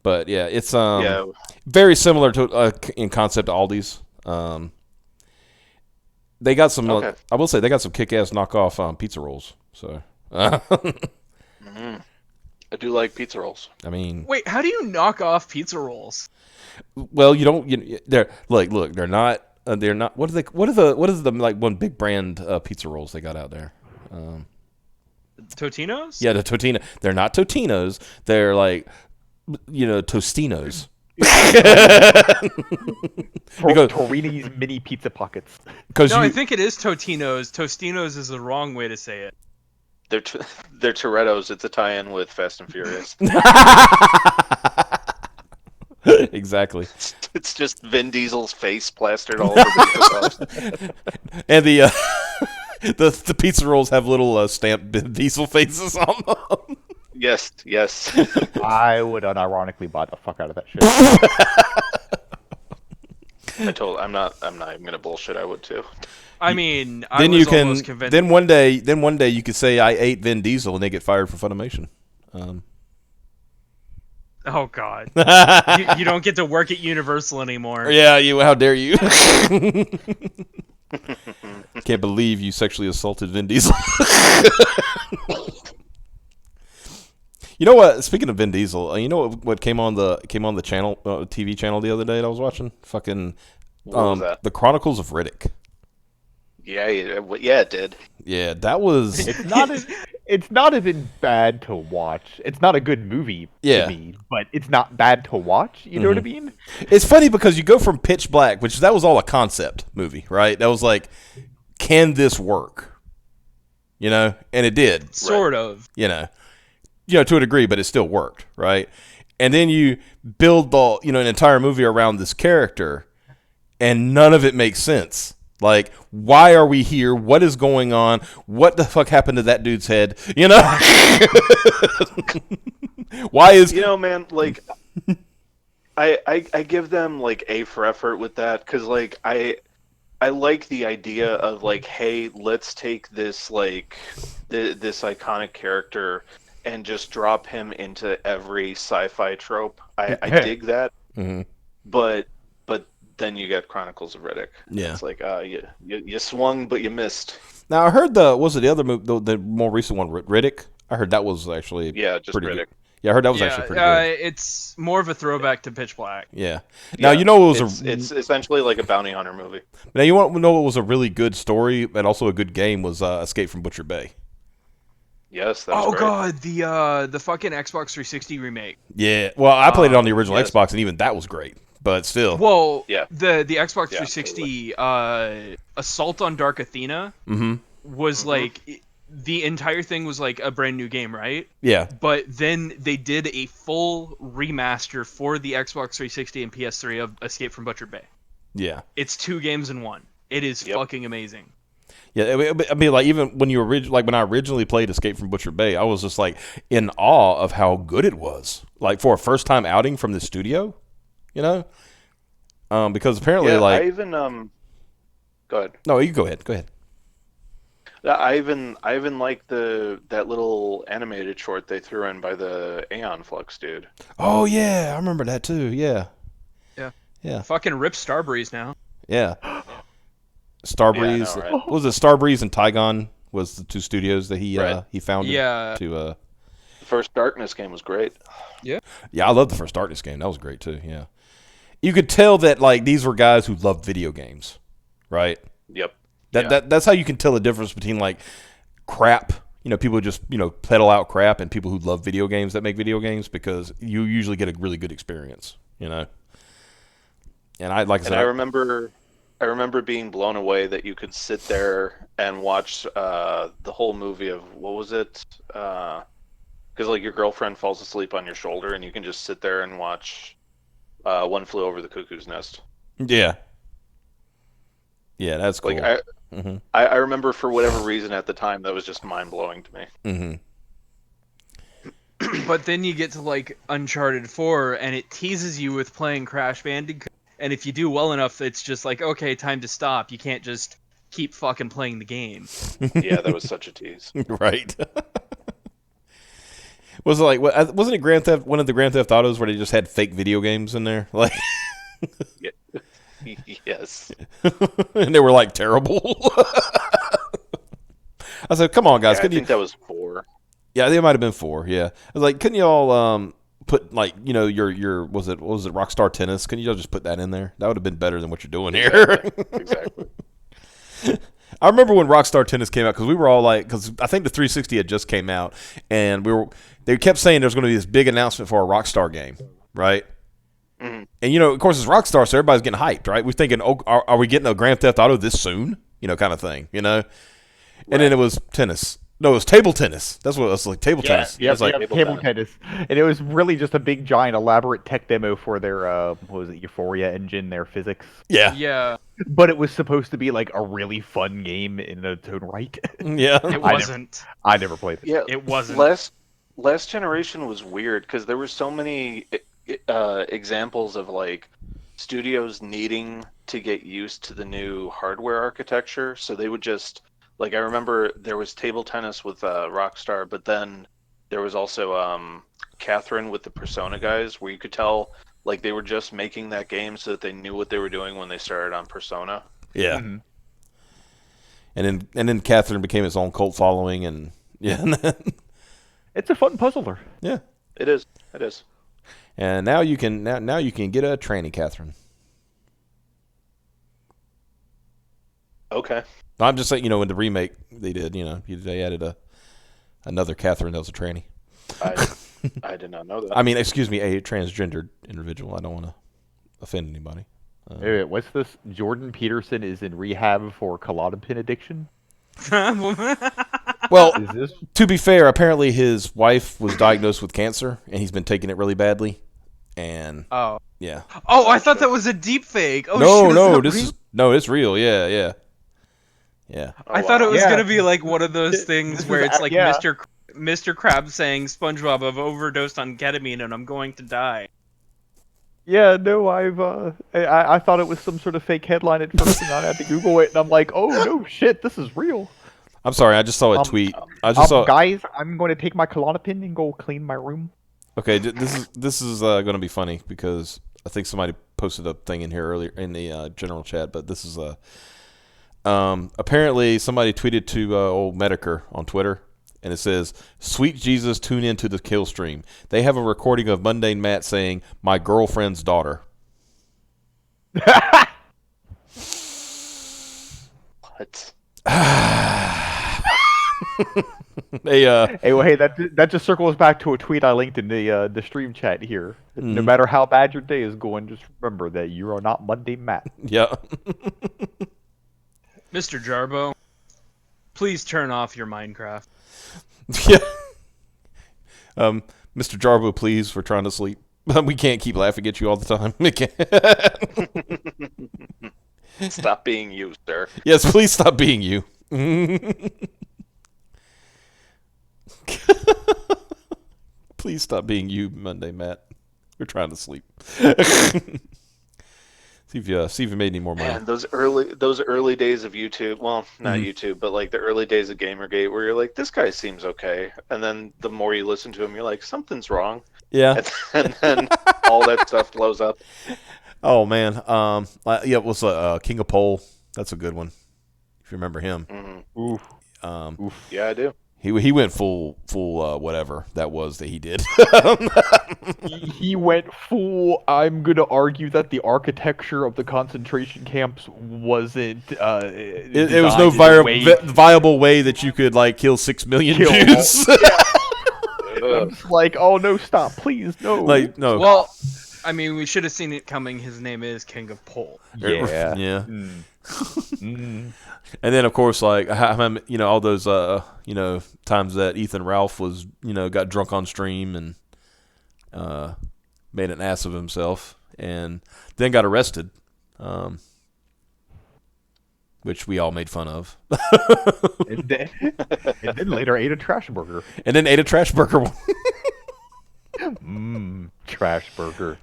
but yeah, it's Yeah. very similar to in concept to Aldi's. They got some. Okay. I will say they got some kick-ass knockoff pizza rolls. So, I do like pizza rolls. I mean, Wait, how do you knock off pizza rolls? well, you don't. They're look. They're not. They're not. What are they? What is the like one big brand pizza rolls they got out there? Totino's? Yeah, the Totino. They're not Totinos. They're like, Tostinos. Torini's mini pizza pockets. Because No, I think it is Totino's. Tostinos is the wrong way to say it. They're Toretto's. It's a tie-in with Fast and Furious. exactly. It's just Vin Diesel's face plastered all over the And the pizza rolls have little stamped Vin Diesel faces on them. Yes. I would unironically buy the fuck out of that shit. I'm not even gonna bullshit. I would too. I mean, I Then was you can. almost convinced. Then one day you could say I ate Vin Diesel and they get fired for Funimation. Oh God, you don't get to work at Universal anymore. Yeah, you. How dare you? Can't believe you sexually assaulted Vin Diesel. You know what? Speaking of Vin Diesel, you know what came on the channel TV channel the other day that I was watching? Fucking What was that? The Chronicles of Riddick. Yeah, it did. Yeah, that was. It's not even bad to watch. It's not a good movie Yeah. to me, but it's not bad to watch. You know what I mean? It's funny because you go from Pitch Black, which that was all a concept movie, right? That was like, can this work? And it did. Sort of. To a degree, but it still worked, right? And then you build an entire movie around this character, and none of it makes sense. Like, why are we here? What is going on? What the fuck happened to that dude's head? Why is man, like, I give them like A for effort with that because like I like the idea of like, hey, let's take this like this iconic character and just drop him into every sci-fi trope. I dig that, but then you get Chronicles of Riddick. Yeah. It's like you swung but you missed. Now I heard the other movie, the more recent one, Riddick. I heard that was actually Just pretty Riddick. good. Yeah, I heard that was actually pretty good. It's more of a throwback to Pitch Black. Yeah. Now it was it's essentially like a bounty hunter movie. Now you want to know what was a really good story and also a good game was Escape from Butcher Bay. Yes, that was great. God, the fucking Xbox 360 remake. Yeah. Well, I played it on the original yes. Xbox and even that was great. But still. Well, Yeah. the Xbox Yeah, 360 Assault on Dark Athena was like the entire thing was like a brand new game, right? Yeah. But then they did a full remaster for the Xbox 360 and PS3 of Escape from Butcher Bay. Yeah. It's 2 games in 1. It is fucking amazing. Yeah, I mean, like even when when I originally played Escape from Butcher Bay, I was just like in awe of how good it was. Like for a first time outing from the studio, because apparently I even go ahead. No, you go ahead. Go ahead. I even like that little animated short they threw in by the Aeon Flux dude. Oh yeah, I remember that too. Yeah. Yeah. Yeah. Fucking rip Starbreeze now. Yeah. Starbreeze. Yeah, I know, right? What was it? Starbreeze and Tygon was the 2 studios that he founded. Yeah. To The first Darkness game was great. Yeah, I love the first Darkness game. That was great too. Yeah. You could tell that like these were guys who loved video games, right? Yep. That's how you can tell the difference between like crap, people who just pedal out crap, and people who love video games that make video games, because you usually get a really good experience, And I I remember I remember being blown away that you could sit there and watch the whole movie of what was it? Because like your girlfriend falls asleep on your shoulder, and you can just sit there and watch One Flew Over the Cuckoo's Nest. Yeah. Yeah, that's cool. Like I remember for whatever reason at the time that was just mind blowing to me. Mm-hmm. But then you get to like Uncharted 4, and it teases you with playing Crash Bandicoot. And if you do well enough, it's just like, okay, time to stop. You can't just keep fucking playing the game. Yeah, that was such a tease. Right. Was it like wasn't it Grand Theft one of the Grand Theft Autos where they just had fake video games in there, like? Yeah. Yes. And they were like terrible. I said, "Come on, guys! Yeah, I think that was 4. Yeah, they might have been 4. Yeah, I was like, couldn't y'all put like your was it Rockstar Tennis? Couldn't y'all just put that in there? That would have been better than what you're doing here. Exactly. I remember when Rockstar Tennis came out because we were all like, because I think the 360 had just came out, and they kept saying there's going to be this big announcement for a Rockstar game, right? Mm-hmm. And of course, it's Rockstar, so everybody's getting hyped, right? We're thinking, oh, are we getting a Grand Theft Auto this soon? Kind of thing, And then it was tennis. No, it was table tennis. That's what it was like. Table tennis. Yeah, It's like table tennis. And it was really just a big, giant, elaborate tech demo for their what was it, Euphoria engine, their physics. yeah, Yeah, But it was supposed to be like a really fun game in its own right. yeah. it wasn't. I never played it. Yeah, It wasn't. Last generation was weird because there were so many examples of like studios needing to get used to the new hardware architecture, so they would just like I remember there was table tennis with Rockstar, but then there was also Katherine with the Persona guys, where you could tell like they were just making that game so that they knew what they were doing when they started on Persona. Yeah. Mhm. And then Katherine became its own cult following, and It's a fun puzzler. yeah. It is. It is. And now you can get a Trainee Katherine. Okay. I'm just saying, in the remake they did, they added another Katherine that was a Trainee. I did not know that. I mean, excuse me, a transgendered individual. I don't want to offend anybody. Wait, what's this? Jordan Peterson is in rehab for Klonopin addiction? Well, Is this? to be fair, apparently his wife was diagnosed with cancer, and he's been taking it really badly. And Oh, yeah, I thought that was a deep fake. Oh, no, shit, no, is that this real? is no, it's real. Yeah, yeah, yeah. Oh, I thought it was Yeah. gonna be like one of those things This where is it's a- like yeah. Mr. Krabs saying, "SpongeBob, I've overdosed on ketamine and I'm going to die." Yeah, no, I thought it was some sort of fake headline at first, and I had to Google it, and I'm like, oh no, shit, this is real. I'm sorry, I just saw a tweet. I just saw. Guys, I'm going to take my Klonopin and go clean my room. Okay, this is going to be funny because I think somebody posted a thing in here earlier in the general chat, but this is apparently somebody tweeted to old Medicare on Twitter, and it says, "Sweet Jesus, tune into the kill stream. They have a recording of Mundane Matt saying, 'My girlfriend's daughter.'" What? Hey, that just circles back to a tweet I linked in the stream chat here. No matter how bad your day is going, just remember that you are not Monday Matt. yeah. Mr. Jarbo, please turn off your Minecraft. Yeah. Mr. Jarbo, please, we're trying to sleep. We can't keep laughing at you all the time. We can't. Stop being you, sir. Yes, please stop being you. Please stop being you, Monday Matt. We're trying to sleep. See if you made any more money. Man, those early days of YouTube, well, not YouTube, but like the early days of Gamergate where you're like, this guy seems okay. And then the more you listen to him, you're like, something's wrong. Yeah. And then all that stuff blows up. Oh man. Yeah, it was King of Pole. That's a good one. If you remember him. Oof. Yeah, I do. He went full whatever that was that he did. He went full. I'm gonna argue that the architecture of the concentration camps wasn't. It was no viable way that you could like kill 6 million Jews. I'm just like, oh no, stop, please, no. Like no. Well, I mean, we should have seen it coming. His name is King of Pole. Yeah. Yeah. Mm. And then of course, like all those times that Ethan Ralph was got drunk on stream and made an ass of himself, and then got arrested, which we all made fun of. And then later ate a trash burger. And then ate a trash burger. Trash burger.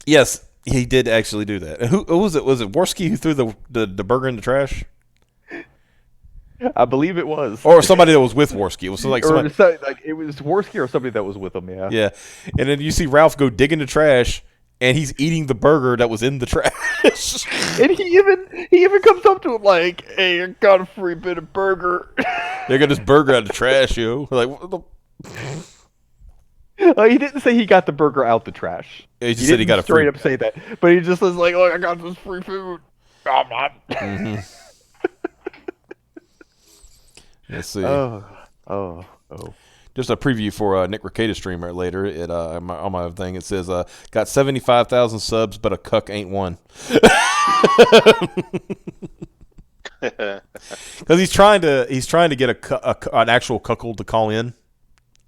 Yes, he did actually do that. Who was it? Was it Worski who threw the burger in the trash? I believe it was. Or somebody that was with Worski. It was like somebody, it was Worski or somebody that was with him, yeah. yeah. And then you see Ralph go dig in the trash, and he's eating the burger that was in the trash. And he even comes up to him like, "Hey, I got a free bit of burger." They got this burger out of the trash, yo. Like, what the? He didn't say he got the burger out the trash. He just said he got a straight free. up say that, but he just was like, "Look, I got this free food." I'm not. Let's see. Oh. Just a preview for Nick Rekieta streamer later. On my thing it says got 75,000 subs, but a cuck ain't one. Because he's trying to get an actual cuckold to call in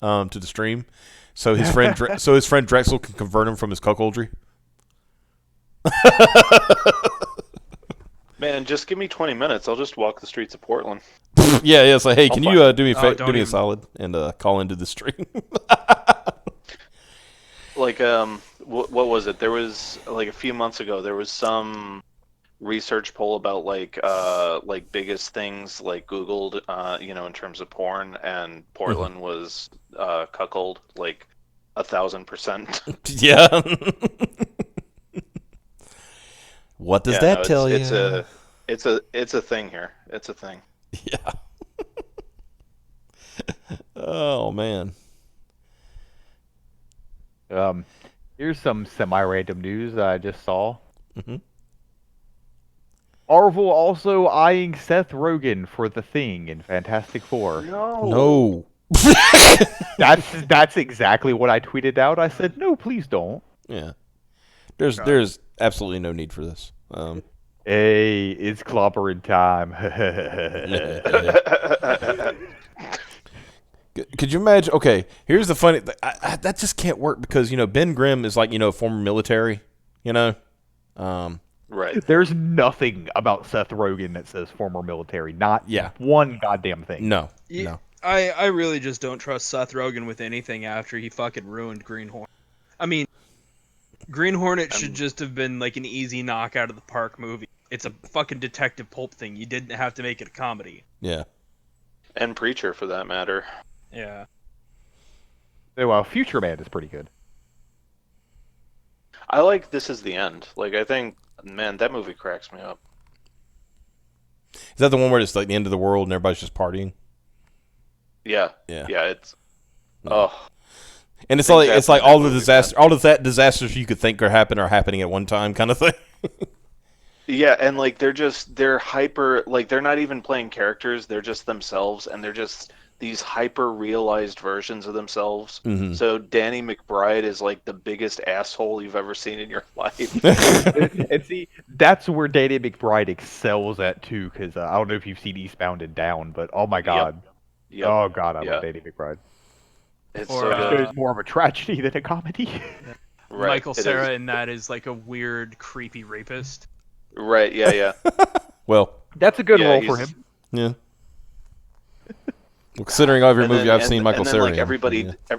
to the stream, so his friend Drexel can convert him from his cuckoldry. Man, just give me 20 minutes. I'll just walk the streets of Portland. Yeah. So hey, can you do me a a solid and call into the stream? Like, what was it? There was like a few months ago. There was some research poll about like biggest things like Googled, in terms of porn, and Portland was cuckold like 1,000%. Yeah. What does that tell you? It's a thing here. It's a thing. Yeah. Oh man. Here's some semi-random news that I just saw. Mm-hmm. Marvel also eyeing Seth Rogen for The Thing in Fantastic Four. No. That's exactly what I tweeted out. I said, "No, please don't." Yeah. There's absolutely no need for this. Hey, it's clobbering time. Could you imagine? Okay, here's the funny. That just can't work because Ben Grimm is like former military. Right. There's nothing about Seth Rogen that says former military. Not one goddamn thing. No. I really just don't trust Seth Rogen with anything after he fucking ruined Green Hornet. I mean, Green Hornet should just have been like an easy knock out of the park movie. It's a fucking detective pulp thing. You didn't have to make it a comedy. Yeah. And Preacher, for that matter. Yeah. Well, Future Man is pretty good. I like This Is the End. Like, I think, man, that movie cracks me up. Is that the one where it's like the end of the world and everybody's just partying? Yeah. Yeah. Yeah, it's... No. Oh. And it's like all the disasters you could think are happening at one time kind of thing. Yeah, and like they're hyper, like they're not even playing characters, they're just themselves, and they're just these hyper realized versions of themselves. Mm-hmm. So Danny McBride is like the biggest asshole you've ever seen in your life. And see, that's where Danny McBride excels at too, because I don't know if you've seen Eastbound and Down, but oh my god. Yep. Oh god, I love Danny McBride. It's Or, so good. It's more of a tragedy than a comedy. Right, Michael it Cera is. in that is like a weird, creepy rapist. Right, yeah. Well, That's a good Yeah, role for he's- him. yeah. Well, considering every movie I've seen Michael and then, Cera like in, everybody, yeah.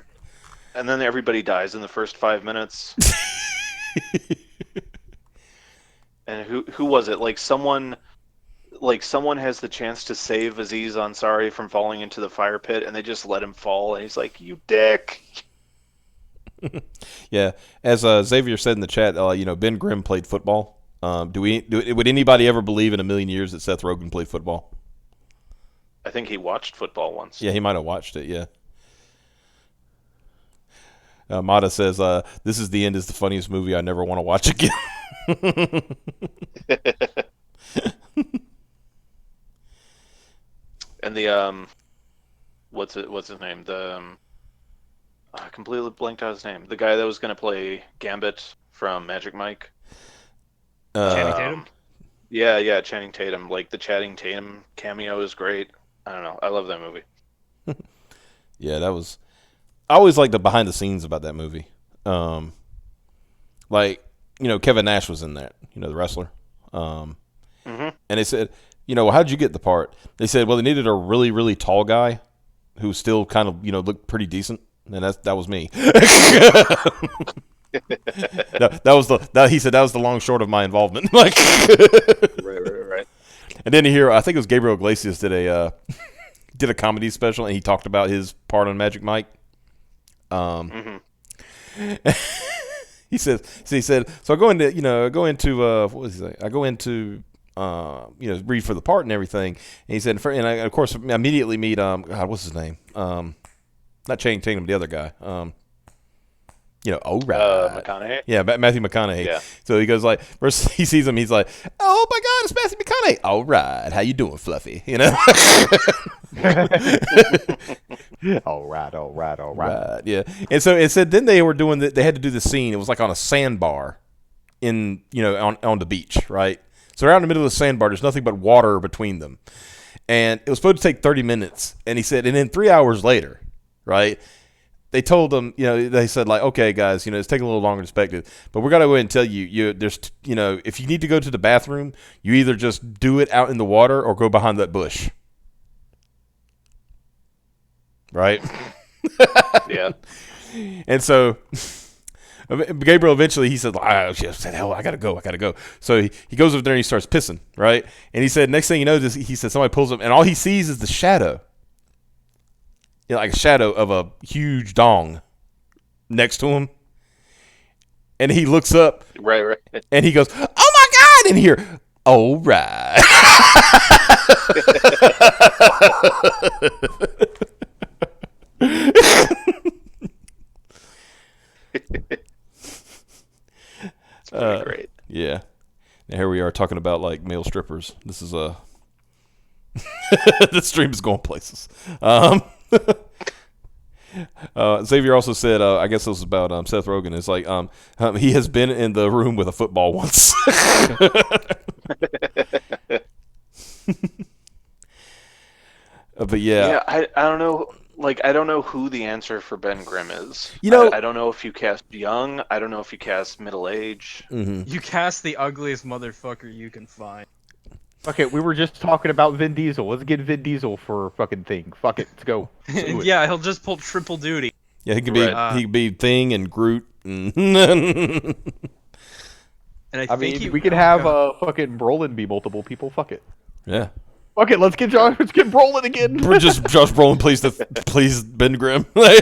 and then everybody dies in the first 5 minutes. And who was it? Like someone has the chance to save Aziz Ansari from falling into the fire pit, and they just let him fall, and he's like, "You dick." Yeah, as Xavier said in the chat, Ben Grimm played football. Would anybody ever believe in a million years that Seth Rogen played football? I think he watched football once. Yeah, he might have watched it. Yeah. Mata says, "This Is the End is the funniest movie I never want to watch again." And the what's his name? The I completely blanked out his name. The guy that was going to play Gambit from Magic Mike. Channing Tatum? Yeah, Channing Tatum. Like, the Channing Tatum cameo is great. I don't know. I love that movie. Yeah, that was. I always like the behind the scenes about that movie. Like, Kevin Nash was in that. The wrestler. And they said, how'd you get the part? They said, well, they needed a really, really tall guy who still kind of, looked pretty decent, and that was me. He said that was the long short of my involvement. Like, right. And then here, I think it was Gabriel Iglesias did a comedy special, and he talked about his part on Magic Mike. He said, so I go into, what was he saying? I go into, read for the part and everything. And he said, and I, of course, immediately meet, God, what's his name? Not Channing Tatum, the other guy. Oh, right. McConaughey? Yeah, Matthew McConaughey. Yeah. So he goes like, first he sees him, he's like, oh my God, it's Matthew McConaughey. All right, how you doing, Fluffy? All right. Right, yeah. And so it said then they had to do the scene. It was like on a sandbar on the beach, right? So they're out in the middle of the sandbar. There's nothing but water between them. And it was supposed to take 30 minutes. And he said, and then 3 hours later, right, they told them, they said, like, okay, guys, it's taking a little longer than expected, but we're going to go ahead and tell you, if you need to go to the bathroom, you either just do it out in the water or go behind that bush. Right? Yeah. And so Gabriel eventually, he said, hell, I gotta go. So he goes over there and he starts pissing, right? And he said, next thing you know, he said somebody pulls him, and all he sees is the shadow, like a shadow of a huge dong next to him. And he looks up, Right. and he goes, "Oh my God!" And here, all right. It's pretty great. Yeah. Now here we are talking about like male strippers. This is this stream is going places. Xavier also said, I guess this was about Seth Rogen. It's like he has been in the room with a football once. But yeah, I don't know. Like, I don't know who the answer for Ben Grimm is. I don't know if you cast young. I don't know if you cast middle age. Mm-hmm. You cast the ugliest motherfucker you can find. Okay, we were just talking about Vin Diesel. Let's get Vin Diesel for a fucking thing. Fuck it, let's go. Yeah, he'll just pull triple duty. Yeah, he could be Right. he could be Thing and Groot. And And I mean, we could have fucking Brolin be multiple people. Fuck it. yeah. Fuck it, let's get Brolin again. We're just Josh Brolin, please Ben Grimm. Well,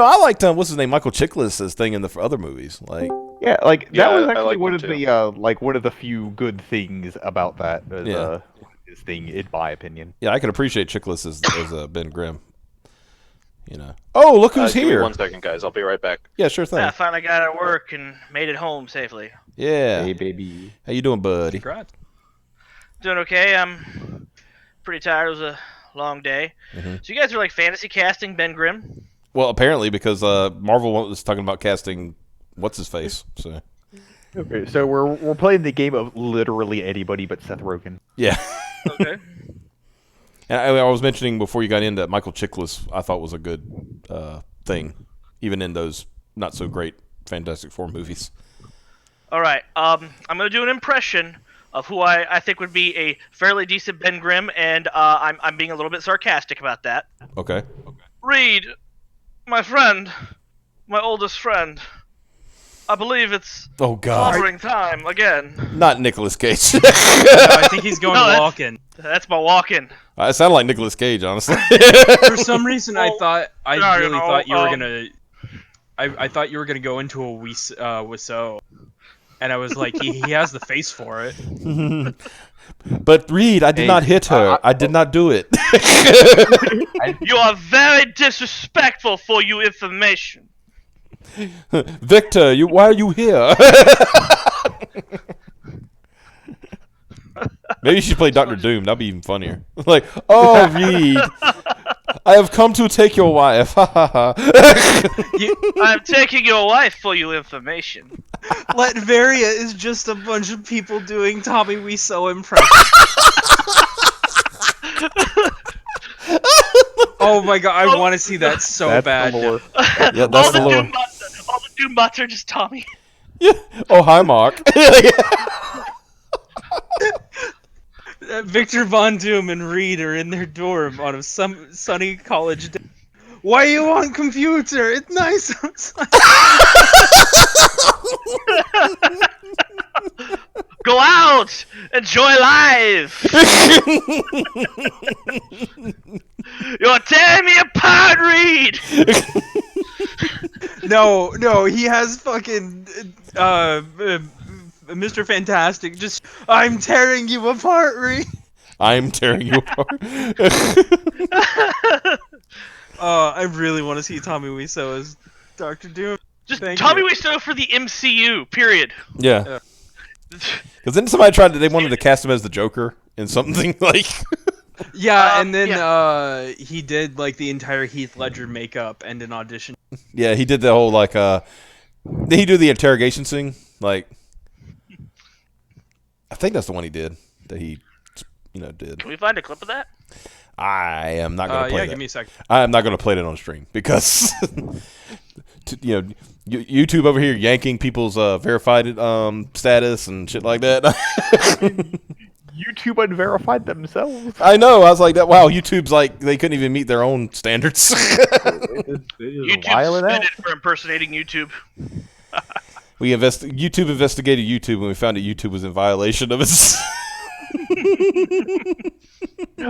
I liked what's his name, Michael Chiklis' thing in the other movies. Like, Yeah, like Yeah, that was I actually like one him of too. the one of the few good things about that. Yeah. His thing, in my opinion. yeah, I could appreciate Chiklis as Ben Grimm. Oh, look who's Give me here. 1 second, guys. I'll be right back. Yeah, sure thing. Yeah, I finally got out of work and made it home safely. Yeah. Hey, baby. How you doing, buddy? Congrats. Doing okay. I'm pretty tired. It was a long day. Mhm. So you guys are like fantasy casting Ben Grimm? Well, apparently because Marvel was talking about casting what's his face. So Okay, so we're playing the game of literally anybody but Seth Rogen. yeah. Okay. And I was mentioning before you got in that Michael Chiklis I thought was a good thing, even in those not so great Fantastic Four movies. All right. I'm gonna do an impression of who I think would be a fairly decent Ben Grimm, and I'm being a little bit sarcastic about that. Okay. Reed, my friend, my oldest friend. I believe it's Oh God. clobbering time again. Not Nicolas Cage. No, I think he's going No, to that's- walk-in. That's my walk-in. It sounded like Nicolas Cage, honestly. For some reason, I Yeah, really thought you were um, gonna. I thought you were gonna go into a Wiseau, and I was like, he has the face for it. But Reed, I did not hit her. I did not do it. You are very disrespectful for your information. Victor, why are you here? Maybe you should play Doctor Doom. That'd be even funnier. Like, oh, Reed, I have come to take your wife. I'm taking your wife for your information. Latveria is just a bunch of people doing Tommy Wiseau impressions. Oh my god, I want to see that so That's bad. the lore. Yeah, that's the lore. All the Doom bots are just Tommy. Yeah. Oh, hi, Mark. Victor Von Doom and Reed are in their dorm on some sunny college day. Why you on computer? It's nice outside. Go out! Enjoy life! You're tearing me apart, Reed! No, he has fucking Mr. Fantastic. Just, I'm tearing you apart, Reed. I'm tearing you apart. I really want to see Tommy Wiseau as Dr. Doom. Just Thank Tommy you. Wiseau for the MCU, period. Yeah. Because then somebody they wanted to cast him as the Joker in something like. Yeah, and then he did like the entire Heath Ledger makeup and an audition. Yeah, he did the whole like. Did he do the interrogation scene? Like, I think that's the one he did. That he, did. Can we find a clip of that? I am not going to play that. Give me a second. I am not going to play that on stream because, YouTube over here yanking people's verified status and shit like that. YouTube unverified themselves. I know. I was like, that. Wow, YouTube's like they couldn't even meet their own standards. YouTube suspended for impersonating YouTube. YouTube investigated YouTube when we found that YouTube was in violation of its.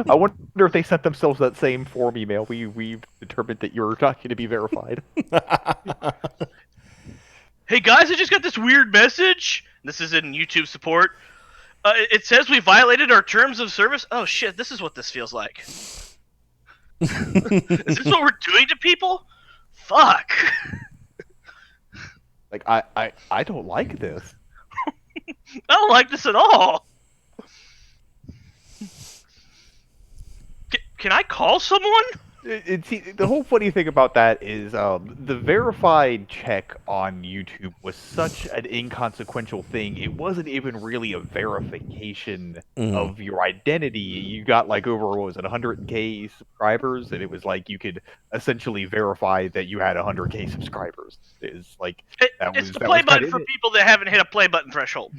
I wonder if they sent themselves that same form email. We've determined that you're not going to be verified. Hey guys, I just got this weird message. This is in YouTube support. It says we violated our terms of service. Oh shit, this is what this feels like. Is this what we're doing to people? Fuck. Like I don't like this. I don't like this at all. Can I call someone? See, the whole funny thing about that is the verified check on YouTube was such an inconsequential thing. It wasn't even really a verification of your identity. You got like over, what was it, 100K subscribers, and it was like you could essentially verify that you had 100K subscribers. It's like it's the play button for people that haven't hit a play button threshold.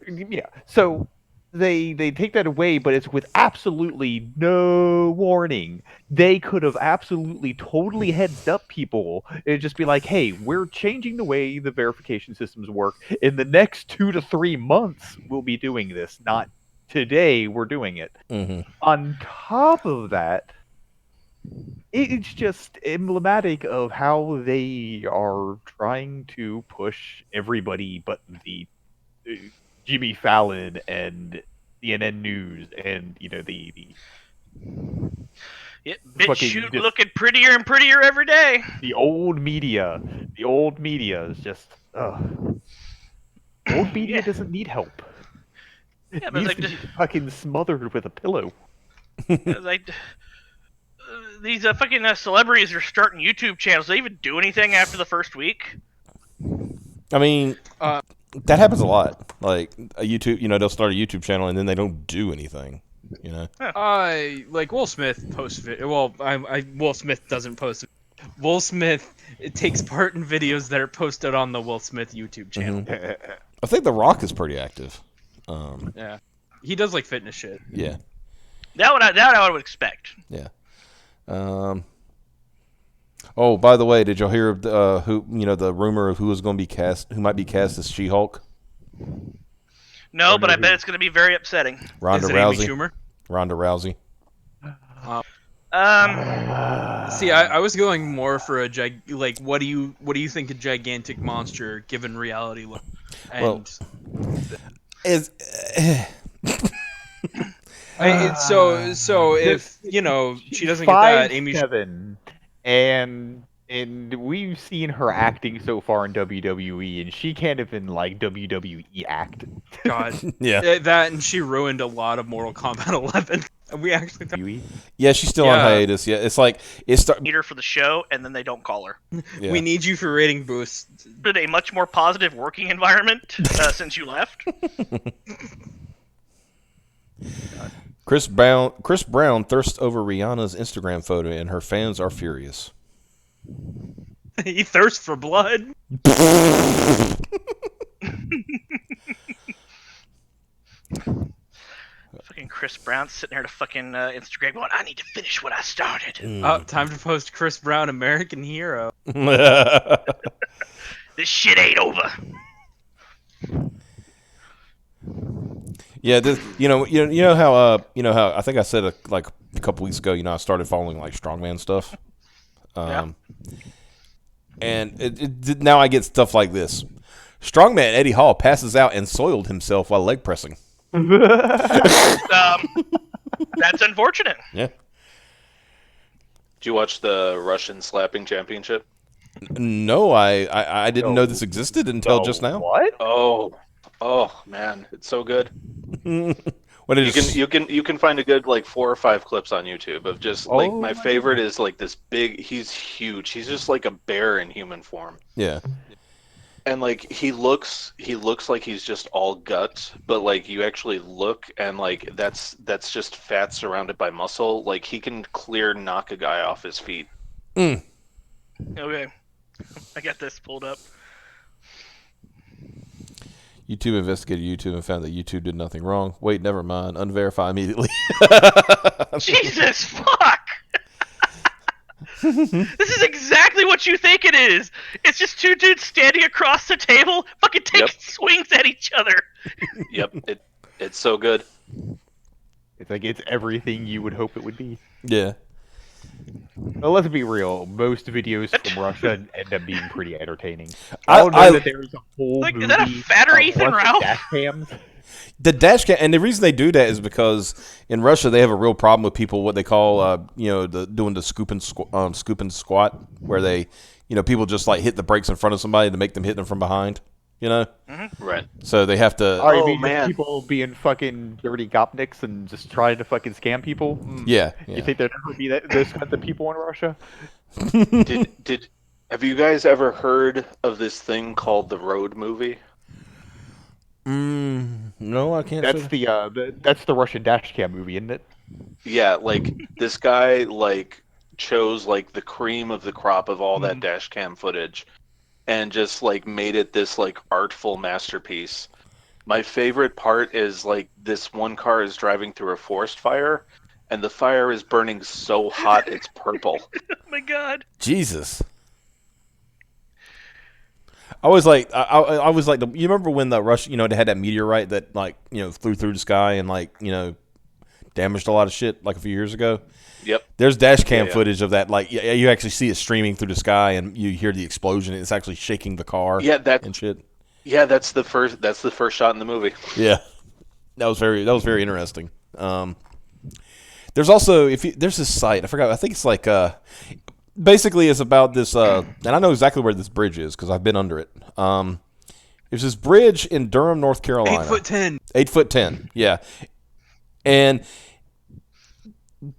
Yeah, so they take that away, but it's with absolutely no warning. They could have absolutely totally heads up people. It'd just be like, hey, we're changing the way the verification systems work. In the next 2 to 3 months, we'll be doing this. Not today, we're doing it. On top of that, it's just emblematic of how they are trying to push everybody but the Jimmy Fallon and CNN News and BitChute looking prettier and prettier every day. The old media is just old media doesn't need help. It needs to be fucking smothered with a pillow. Like these fucking celebrities are starting YouTube channels. Do they even do anything after the first week? I mean, that happens a lot. Like a YouTube, they'll start a YouTube channel and then they don't do anything. Like Will Smith posts. Well, Will Smith doesn't post. Will Smith takes part in videos that are posted on the Will Smith YouTube channel. I think The Rock is pretty active. Yeah, he does like fitness shit. Yeah, that I would expect. Yeah. Oh, by the way, did y'all hear of the rumor of who was going to be cast, who might be cast as She-Hulk? No, but I bet it's going to be very upsetting. Ronda Is it Rousey. Amy Schumer? Ronda Rousey. See, I was going more for a what do you think a gigantic monster given reality look? And so if she doesn't get that, Amy Kevin, and we've seen her acting so far in WWE, and she can't even WWE act. God, yeah, that and she ruined a lot of Mortal Kombat 11. We actually talked. Yeah, she's still on Yeah. hiatus. Yeah, it's like it's Need her for the show, and then they don't call her. yeah. We need you for rating boosts. Been a much more positive working environment since you left. Chris Brown thirsts over Rihanna's Instagram photo, and her fans are furious. He thirsts for blood. Fucking Chris Brown sitting there to fucking Instagram going, I need to finish what I started. Time to post Chris Brown, American Hero. This shit ain't over. Yeah, this, you know how I think I said like a couple weeks ago. I started following like strongman stuff. And now I get stuff like this. Strongman Eddie Hall passes out and soiled himself while leg pressing. That's unfortunate. Yeah. Did you watch the Russian slapping championship? No, I didn't know this existed until just now. What? Oh man, it's so good. What is You can find a good like 4 or 5 clips on YouTube of just like my favorite is like this big. He's huge. He's just like a bear in human form. Yeah. And like he looks like he's just all gut, but like you actually look and like that's just fat surrounded by muscle. Like he can clear knock a guy off his feet. Okay. I got this pulled up. YouTube investigated YouTube and found that YouTube did nothing wrong. Wait, never mind. Unverify immediately. Jesus fuck! This is exactly what you think it is. It's just two dudes standing across the table, fucking taking swings at each other. Yep, it's so good. It's like it's everything you would hope it would be. Yeah. Well, let's be real. Most videos from Russia end up being pretty entertaining. I know that there is a whole Like, movie is that a fatter of Ethan Russian Ralph? dash cams. The dash cam, and the reason they do that is because in Russia they have a real problem with people what they call doing the scoop and squat, where they people just like hit the brakes in front of somebody to make them hit them from behind. Right. So they have to. Oh, you Oh, mean man. people being fucking dirty gopniks and just trying to fucking scam people? Yeah. You think there'd ever be those kinds of people in Russia? Did have you guys ever heard of this thing called the Road movie? No, I can't. That's say. that's the Russian dash cam movie, isn't it? Yeah, like this guy like chose like the cream of the crop of all that dash cam footage and just like made it this like artful masterpiece. My favorite part is like this one car is driving through a forest fire and the fire is burning so hot it's purple. Oh my god. Jesus. I was like, you remember when the Russia, they had that meteorite that like, flew through the sky and like, damaged a lot of shit like a few years ago. Yep. There's dash cam Yeah. footage of that. Like, you actually see it streaming through the sky and you hear the explosion. It's actually shaking the car. Yeah, and shit. Yeah, that's the first shot in the movie. Yeah, that was very interesting. There's also there's this site I forgot. I think it's like basically it's about this and I know exactly where this bridge is because I've been under it. There's this bridge in Durham, North Carolina. 8'10". 8'10". Yeah, and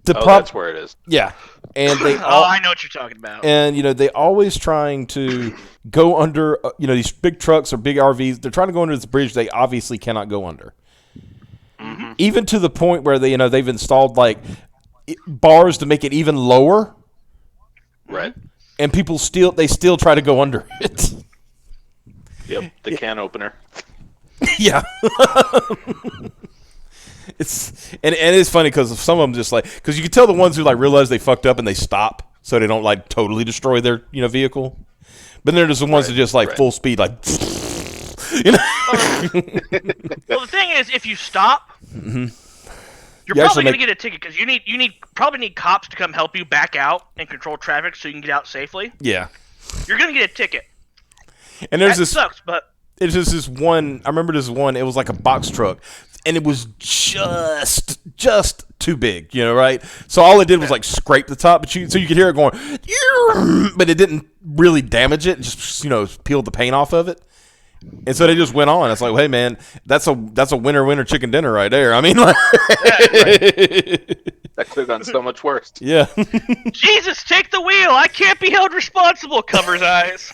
That's where it is. Yeah, and they Oh, I know what you're talking about. and they always trying to go under. These big trucks or big RVs. They're trying to go under this bridge. They obviously cannot go under. Mm-hmm. Even to the point where they've installed like bars to make it even lower, Right. and people still try to go under it. Yep. The can opener. Yeah. It's funny because some of them just like because you can tell the ones who like realize they fucked up and they stop so they don't like totally destroy their vehicle, but then there's the ones that just like full speed like Well, the thing is, if you stop, you're You probably actually gonna get a ticket because you probably need cops to come help you back out and control traffic so you can get out safely. yeah. You're gonna get a ticket. And there's That this sucks, but it's just this one. I remember this one. It was like a box truck, and it was just too big, right? So all it did was like scrape the top, so you could hear it going, but it didn't really damage it. It just peeled the paint off of it. And so they just went on. It's like, hey man, that's a winner chicken dinner right there. I mean, like, That could have gone so much worse. yeah. Jesus, take the wheel! I can't be held responsible. Covers eyes.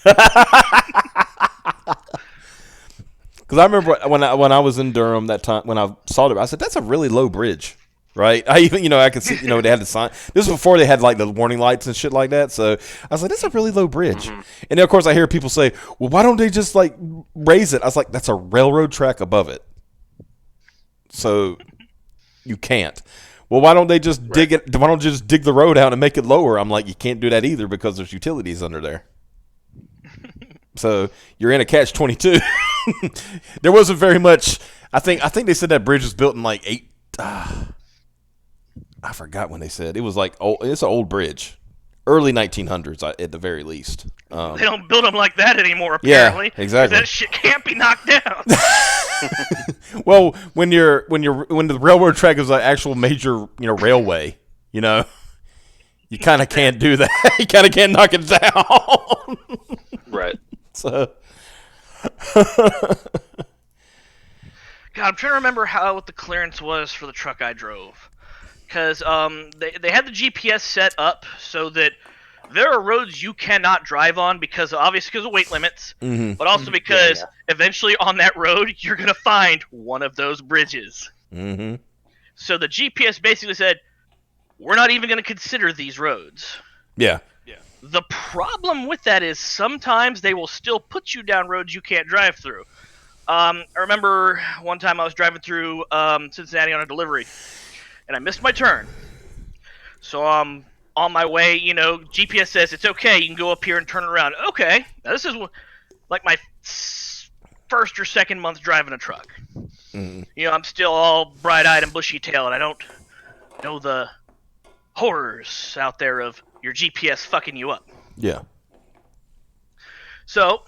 Because I remember when I was in Durham that time when I saw it, I said that's a really low bridge, right? I even I could see they had the sign. This was before they had like the warning lights and shit like that. So I was like, that's a really low bridge. And then of course I hear people say, well, why don't they just like raise it? I was like, that's a railroad track above it, so you can't. Well, why don't they just dig it? Why don't you just dig the road out and make it lower? I'm like, you can't do that either because there's utilities under there. So you're in a catch-22. There wasn't very much. I think they said that bridge was built in like I forgot when they said it was like. Oh, it's an old bridge, early 1900s at the very least. They don't build them like that anymore. Apparently, yeah, exactly. That shit can't be knocked down. Well, when the railroad track is an actual major railway, you kind of can't do that. You kind of can't knock it down. Right. So. God, I'm trying to remember what the clearance was for the truck I drove, because they had the GPS set up so that there are roads you cannot drive on because of weight limits, but also because eventually on that road you're gonna find one of those bridges. Mm-hmm. So the GPS basically said, we're not even gonna consider these roads. Yeah. The problem with that is sometimes they will still put you down roads you can't drive through. I remember one time I was driving through Cincinnati on a delivery, and I missed my turn. So I'm on my way, GPS says it's okay, you can go up here and turn around. Okay, now this is like my first or second month driving a truck. I'm still all bright-eyed and bushy-tailed. I don't know the horrors out there of your GPS fucking you up. Yeah. So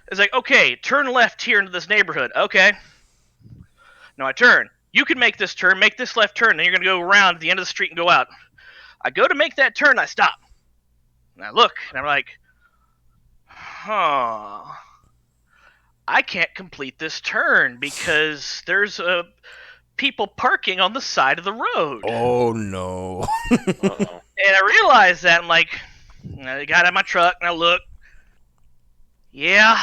it's like, okay, turn left here into this neighborhood. Okay. No, I turn. You can make this turn, make this left turn, then you're going to go around at the end of the street and go out. I go to make that turn, I stop. And I look, and I'm like, I can't complete this turn because there's people parking on the side of the road. Oh, no. And I realized that. I'm like, I got out of my truck, and I look. Yeah,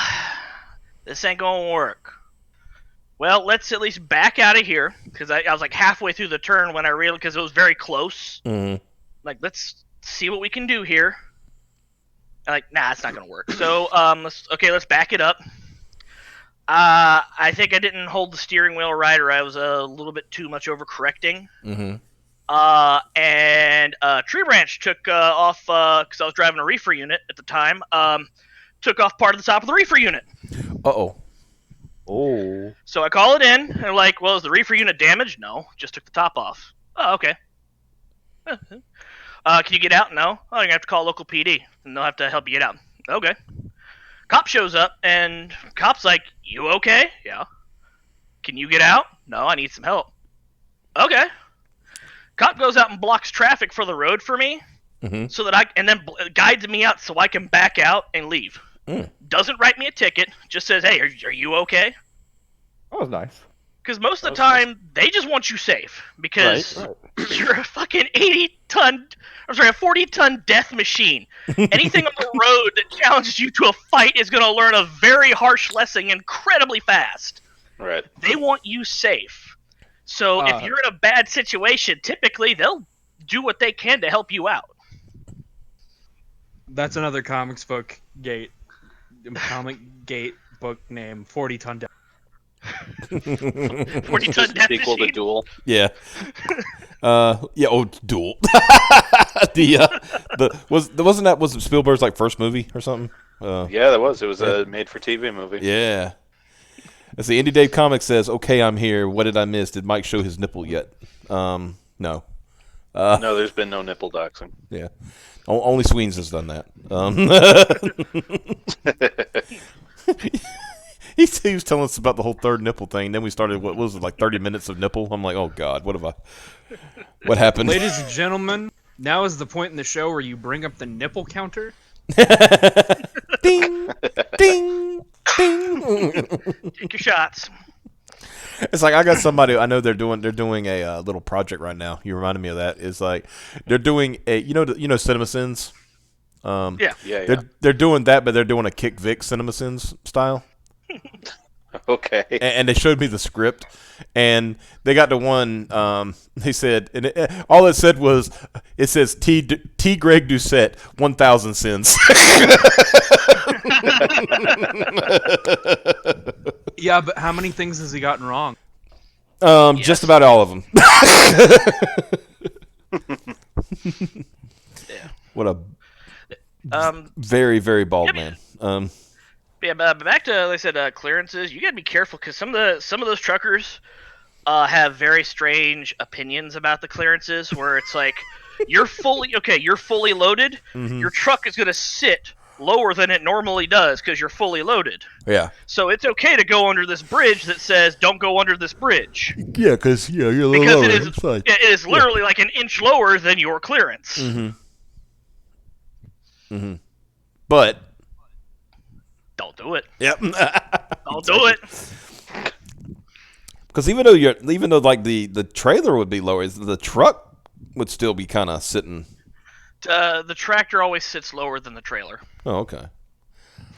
this ain't going to work. Well, let's at least back out of here, because I was like halfway through the turn when I realized, because it was very close. Mm-hmm. Like, let's see what we can do here. I'm like, nah, it's not going to work. So, let's back it up. I think I didn't hold the steering wheel right, or I was a little bit too much overcorrecting. Mm-hmm. And Tree Branch took off, because I was driving a reefer unit at the time, took off part of the top of the reefer unit. Uh-oh. Oh. So I call it in, and they're like, well, is the reefer unit damaged? No, just took the top off. Oh, okay. Can you get out? No. Oh, you're going to have to call local PD, and they'll have to help you get out. Okay. Cop shows up, and cop's like, you okay? Yeah. Can you get out? No, I need some help. Okay. Cop goes out and blocks traffic for the road for me, so that and then guides me out so I can back out and leave. Doesn't write me a ticket, just says, hey, are you okay? That was nice. Because most of the time, they just want you safe, because you're a fucking 40-ton death machine. Anything on the road that challenges you to a fight is going to learn a very harsh lesson incredibly fast. Right. They want you safe. So if you're in a bad situation, typically they'll do what they can to help you out. That's another comic book book name, 40-ton death. 40-ton death Equal to machine. Duel. Yeah. Duel. Was it Spielberg's like first movie or something? Yeah, that was. It was a made-for-TV movie. Yeah. Let's see. Indie Dave Comics says, "Okay, I'm here. What did I miss? Did Mike show his nipple yet?" No. No, there's been no nipple doxing. Yeah. Only Sweens has done that. He was telling us about the whole third nipple thing. Then we started, what was it, like 30 minutes of nipple? I'm like, oh, God, what happened? Ladies and gentlemen, now is the point in the show where you bring up the nipple counter. Ding, ding, ding. Pick your shots. It's like I got somebody I know they're doing a little project right now. You reminded me of that. It's like they're doing a CinemaSins. Yeah. They're doing that, but they're doing a Kick Vic CinemaSins style. Okay. And they showed me the script, and they got to one. They said, and all it said was, it says T. Greg Doucette 1,000 sins. Yeah, but how many things has he gotten wrong? Just about all of them. Yeah. What a very, very bald man. Yeah, but back to, like I said, clearances. You gotta be careful because some of those truckers have very strange opinions about the clearances. Where it's like you're fully loaded. Mm-hmm. Your truck is gonna sit lower than it normally does because you're fully loaded. Yeah. So it's okay to go under this bridge that says don't go under this bridge. Yeah, because you're a little Because lower. it is literally like an inch lower than your clearance. Mm-hmm. But Don't do it. yep. Don't do it. Because even though like the trailer would be lower, the truck would still be kind of sitting. The tractor always sits lower than the trailer. Oh, okay.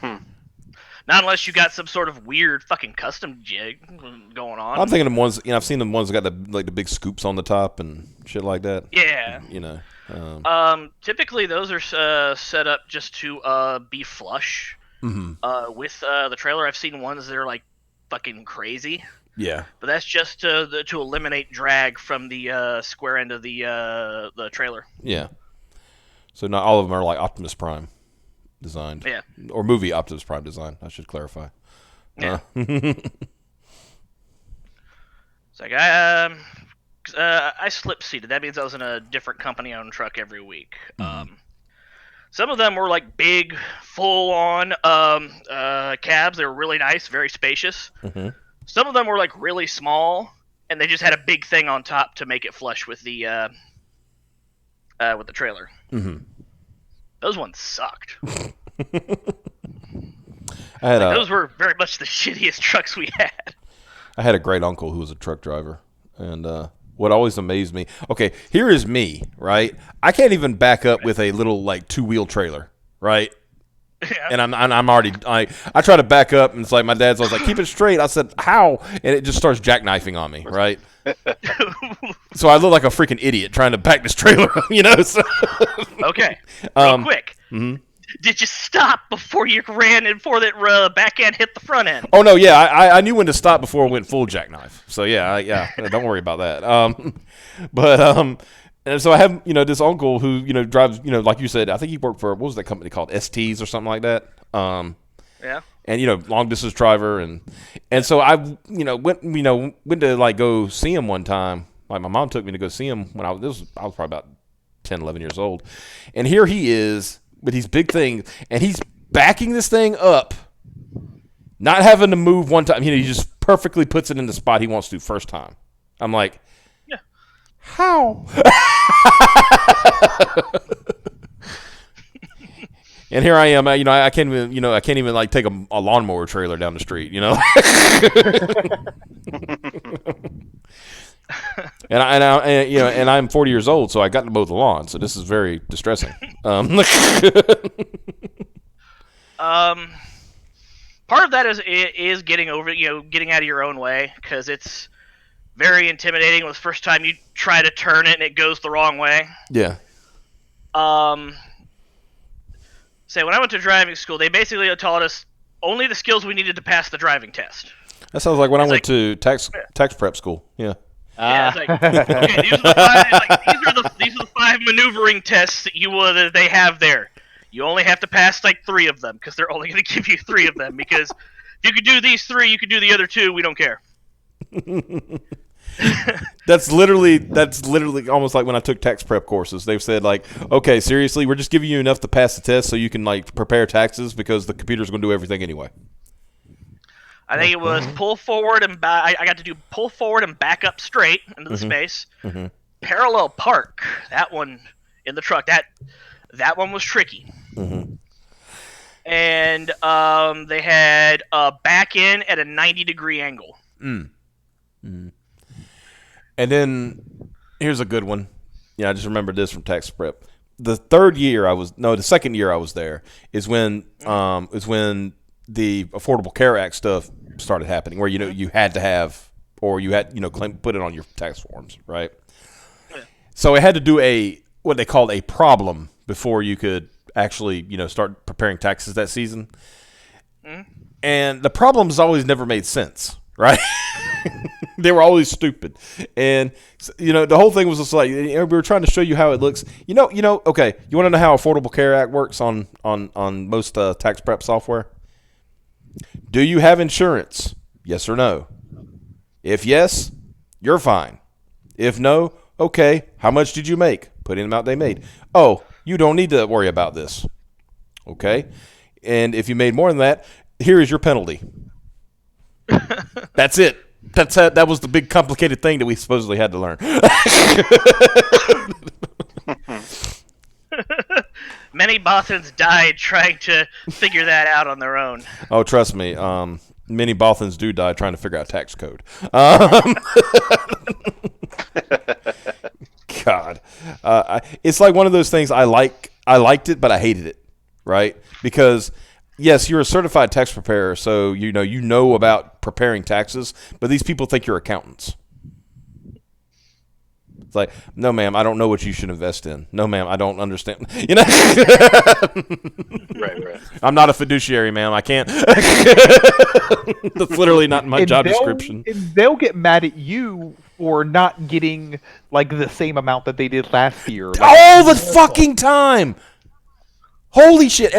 Not unless you got some sort of weird fucking custom jig going on. I'm thinking of ones. I've seen them ones that got the big scoops on the top and shit like that. Yeah. Typically those are set up just to be flush with the trailer. I've seen ones that are like fucking crazy. Yeah. But that's just to eliminate drag from the square end of the trailer. Yeah. So not all of them are like Optimus Prime designed. Yeah. Or movie Optimus Prime design, I should clarify. Yeah. It's like I slip seated. That means I was in a different company-owned truck every week. Some of them were like big, full-on cabs. They were really nice, very spacious. Some of them were like really small, and they just had a big thing on top to make it flush with the trailer. Those ones sucked. Those were very much the shittiest trucks we had. I had a great uncle who was a truck driver, and what always amazed me. Okay, here is me, right? I can't even back up with a little like 2-wheel trailer, right? Yeah. And I'm already I try to back up, and it's like my dad's always like, keep it straight. I said, how? And it just starts jackknifing on me, right? So I look like a freaking idiot trying to back this trailer up, So. Okay, real quick. Did you stop before you ran and before that back end hit the front end? Oh no, yeah, I knew when to stop before it went full jackknife. So yeah, don't worry about that. And so I have this uncle who drives like you said, I think he worked for, what was that company called, STs or something like that. Yeah. And long distance driver, and so I went to like go see him one time. Like my mom took me to go see him when I was probably about 10, 11 years old, and here he is with these big things, and he's backing this thing up, not having to move one time. He just perfectly puts it in the spot he wants to first time. I'm like, yeah, how? And here I am. I can't even. I can't even like take a lawnmower trailer down the street. And I'm 40 years old, so I got to mow the lawn. So this is very distressing. Part of that is getting over, getting out of your own way, because it's very intimidating when the first time you try to turn it and it goes the wrong way. Yeah. So when I went to driving school, they basically taught us only the skills we needed to pass the driving test. That sounds like when I went to tax prep school. Yeah. Yeah, it's like, okay, these are the 5 maneuvering tests that they have there. You only have to pass like 3 of them, because they're only going to give you 3 of them. Because if you could do these 3, you could do the other 2. We don't care. That's literally almost like when I took tax prep courses. They've said like, okay, seriously, we're just giving you enough to pass the test so you can like prepare taxes, because the computer's going to do everything anyway. I think it was pull forward and I got to do pull forward and back up straight into the space. Parallel park. That one in the truck. That one was tricky. and they had a back end at a 90-degree angle. And then here's a good one. Yeah, I just remembered this from tax prep. The second year I was there is when the Affordable Care Act stuff started happening, where you had to have, or you had put it on your tax forms, right? Yeah. So I had to do what they called a problem before you could actually start preparing taxes that season. And the problems always never made sense, right? They were always stupid, and the whole thing was just like we were trying to show you how it looks. Okay, you want to know how Affordable Care Act works on most tax prep software? Do you have insurance? Yes or no? If yes, you're fine. If no, okay, how much did you make? Put in the amount they made. Oh, you don't need to worry about this. Okay, and if you made more than that, here is your penalty. That's it. That was the big complicated thing that we supposedly had to learn. Many Bothans died trying to figure that out on their own. Oh, trust me. Many Bothans do die trying to figure out tax code. God, it's like one of those things. I liked it, but I hated it. Right? Because yes, you're a certified tax preparer, so you know about preparing taxes, but these people think you're accountants. It's like, no, ma'am, I don't know what you should invest in. No, ma'am, I don't understand. Right. I'm not a fiduciary, ma'am. I can't. That's literally not in my job description. And they'll get mad at you for not getting the same amount that they did last year. All the fucking time. Holy shit!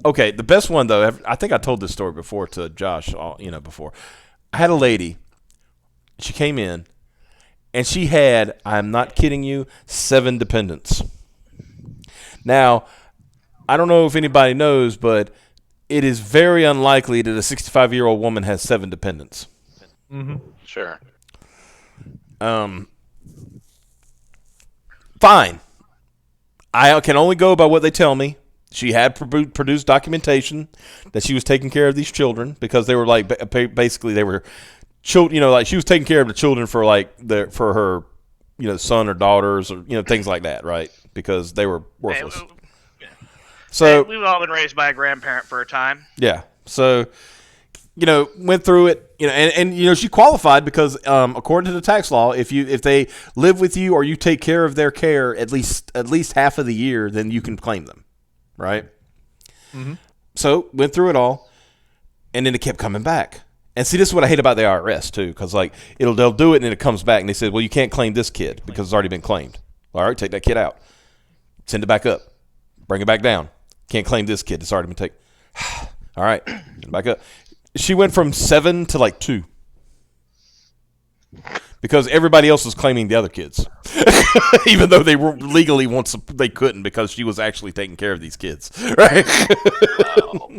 Okay, the best one though. I think I told this story before to Josh. Before I had a lady. She came in, and she had, I'm not kidding you, 7 dependents. Now, I don't know if anybody knows, but it is very unlikely that a 65-year-old woman has 7 dependents. Mm-hmm. Sure. Fine. I can only go by what they tell me. She had produced documentation that she was taking care of these children because they were basically they were children. She was taking care of the children for for her, son or daughters or things like that, right? Because they were worthless. So we've all been raised by a grandparent for a time. Yeah. So went through it, and she qualified because according to the tax law, if they live with you or you take care of their care at least half of the year, then you can claim them, right? Mm-hmm. So went through it all, and then it kept coming back. And see, this is what I hate about the IRS too, because they'll do it and then it comes back and they say, well, you can't claim this kid because it's already been claimed. All right, take that kid out, send it back up, bring it back down. Can't claim this kid; it's already been taken. All right, back up. She went from 7 to 2 because everybody else was claiming the other kids, even though they were legally they couldn't because she was actually taking care of these kids. Right? Wow.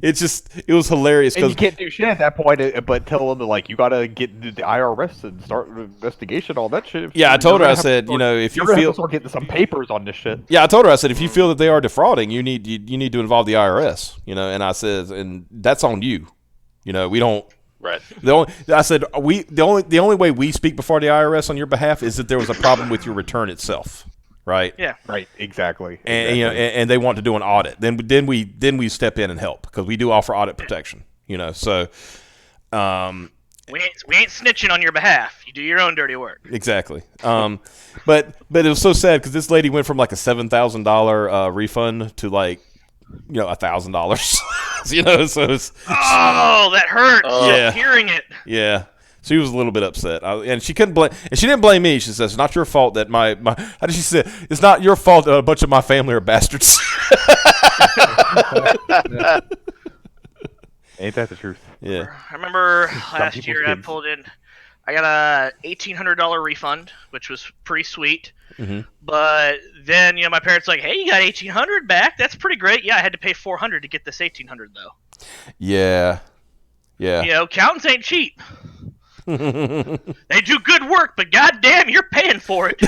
It was hilarious. And you can't do shit at that point, but tell them you gotta get the IRS and start an investigation, all that shit. Yeah, I told her. I said, if you feel start getting some papers on this shit. Yeah, I told her. I said, if you feel that they are defrauding, you need to involve the IRS. And I said, and that's on you. We don't. Right. The only way we speak before the IRS on your behalf is that there was a problem with your return itself, right? Yeah. Right. Exactly. And and they want to do an audit. Then we step in and help because we do offer audit protection. So. We ain't snitching on your behalf. You do your own dirty work. Exactly. But it was so sad because this lady went from a $7,000 refund to $1,000. So it's that hurts. Yeah. Hearing it. Yeah. She was a little bit upset, and she couldn't blame. And she didn't blame me. She says, "It's not your fault that my." How did she say? It's not your fault that a bunch of my family are bastards. Ain't that the truth? Yeah. I remember last year I got a $1,800 refund, which was pretty sweet. Mm-hmm. But then my parents were like, "Hey, you got $1,800 back? That's pretty great." Yeah, I had to pay $400 to get this $1,800 though. Yeah. Yeah. Accountants ain't cheap. They do good work, but goddamn, you're paying for it.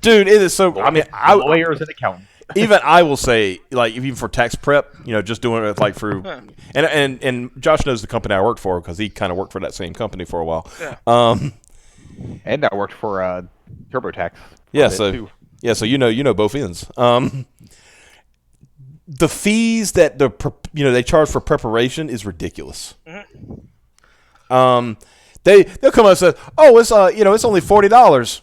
Dude, it is so. I mean, lawyers and accountants. even I will say, like, even for tax prep, just doing it like through, and Josh knows the company I worked for because he kind of worked for that same company for a while. Yeah. And I worked for TurboTax. Yeah, so you know both ends. The fees that they charge for preparation is ridiculous. Mm-hmm. They'll come out and say, "Oh, it's it's only $40."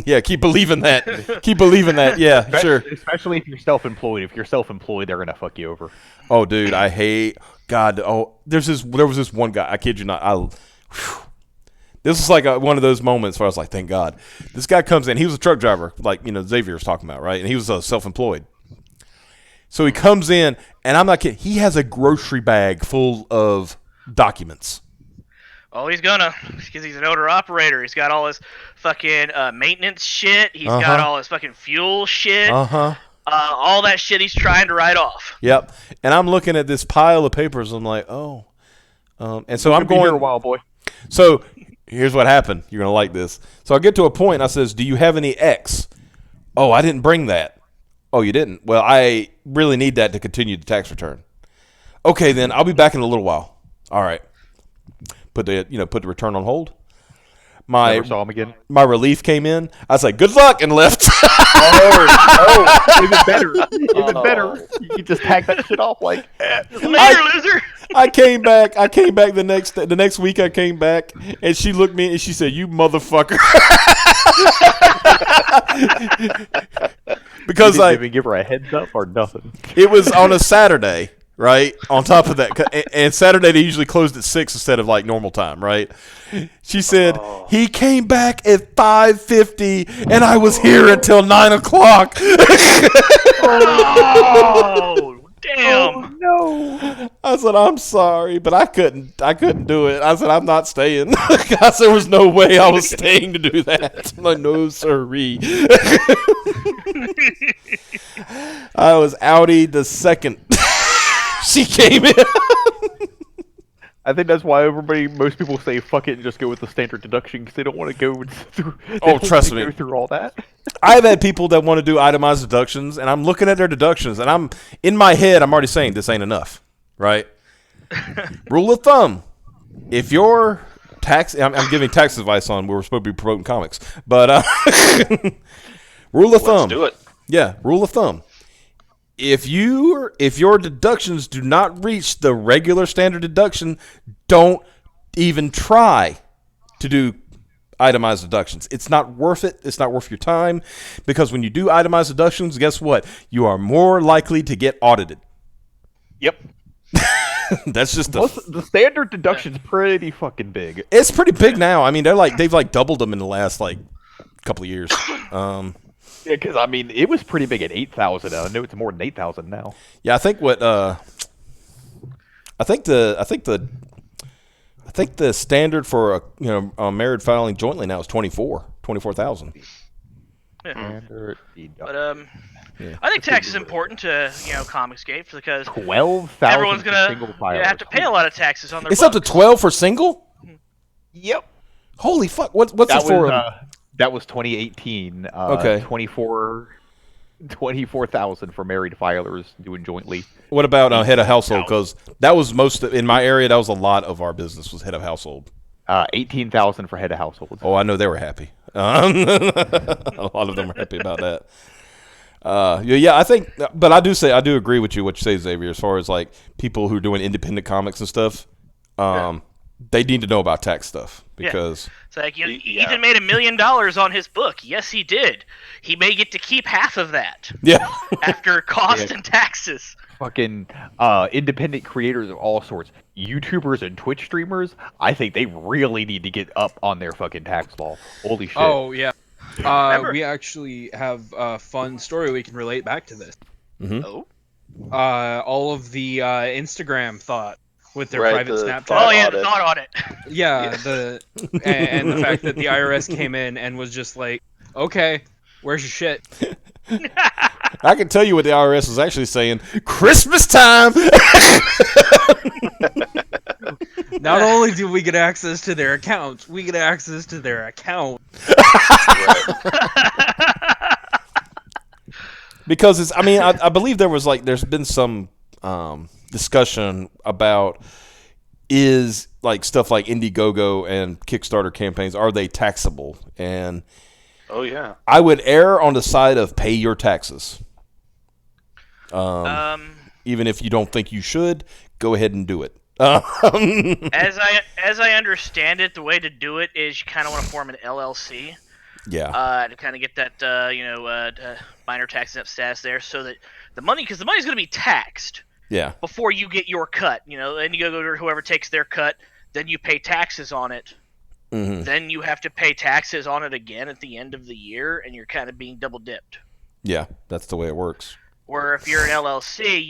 Yeah, keep believing that. Keep believing that. Yeah, sure. Especially if you're self-employed. If you're self-employed, they're gonna fuck you over. Oh, dude, I hate God. Oh, there was this one guy. I kid you not. This was like one of those moments where I was like, thank God. This guy comes in. He was a truck driver, like Xavier was talking about, right? And he was self-employed. So he comes in, and I'm not kidding. He has a grocery bag full of documents. Oh, he's gonna, because he's an owner operator. He's got all his fucking maintenance shit. He's got all his fucking fuel shit. All that shit he's trying to write off. Yep. And I'm looking at this pile of papers. I'm like, oh. And so I'm Be here going a while, boy. So here's what happened. You're gonna like this. So I get to a point. And I says, "Do you have any X?" "Oh, I didn't bring that." "Oh, you didn't? Well, I really need that to continue the tax return." "Okay, then I'll be back in a little while." All right. Put the return on hold. Never saw him again. My relief came in. I was like, "Good luck," and left. Even better. Even better. You can just tag that shit off like. Later, loser. I came back the next week. I came back, and she looked me and she said, "You motherfucker." Because you didn't even give her a heads up or nothing. It was on a Saturday, right? On top of that, and Saturday they usually closed at 6 instead of like normal time, right? She said he came back at 5:50, and I was here until 9 o'clock. Oh, damn. Oh, no. I said, "I'm sorry, but I couldn't do it." I said, "I'm not staying." I said, there was no way I was staying to do that. I'm like, "No, sirree." I was outie the second she came in. I think that's why most people say fuck it and just go with the standard deduction because they don't want to go through. Trust me. Go through all that. I've had people that want to do itemized deductions, and I'm looking at their deductions, and I'm in my head, I'm already saying this ain't enough, right? Rule of thumb: if your tax, I'm giving tax advice on. We're supposed to be promoting comics, but rule of thumb. Let's do it. Yeah, rule of thumb. If your deductions do not reach the regular standard deduction, don't even try to do itemized deductions. It's not worth it. It's not worth your time, because when you do itemized deductions, guess what? You are more likely to get audited. Yep. That's just the standard deduction's pretty fucking big. It's pretty big now. I mean, they've doubled them in the last couple of years. Yeah, because I mean, it was pretty big at 8,000. I know it's more than 8,000 now. Yeah, I think the standard for a married filing jointly now is 24,000. Yeah. But Yeah. I think tax is important to Comicsgate because 12,000. everyone's gonna single filers. have to pay a lot of taxes on their. It's up to 12 for single. Yep. Holy fuck! What's it for? That was 2018. Okay. 24,000 for married filers doing jointly. What about head of household? Because that was in my area. That was a lot of our business was head of household. 18,000 for head of household. Oh, I know they were happy. A lot of them were happy about that. Yeah, I think, but I do agree with what you say, Xavier. As far as like people who are doing independent comics and stuff, they need to know about tax stuff because it's like Ethan made $1 million on his book. Yes, he did. He may get to keep half of that. Yeah. After cost and taxes. Fucking independent creators of all sorts, YouTubers and Twitch streamers. I think they really need to get up on their fucking tax law. Holy shit! Oh yeah. We actually have a fun story we can relate back to this. Mm-hmm. Oh. All of the Instagram thought with their private Snapchat. Oh yeah, the thought on it. Yeah, and the fact that the IRS came in and was just like, okay, where's your shit? I can tell you what the IRS is actually saying. Christmas time! Not only do we get access to their accounts, we get access to their account. Because it's. I mean, I believe there's been some discussion about is like stuff like Indiegogo and Kickstarter campaigns, are they taxable? And Oh yeah. I would err on the side of pay your taxes. Even if you don't think you should, go ahead and do it. As I understand it, the way to do it is you kind of want to form an LLC. Yeah. To kind of get that minor tax exempt status there, so that because the money's going to be taxed. Yeah. Before you get your cut, then you go to whoever takes their cut, then you pay taxes on it. Mm-hmm. Then you have to pay taxes on it again at the end of the year, and you're kind of being double dipped. Yeah, that's the way it works. Or if you're an LLC,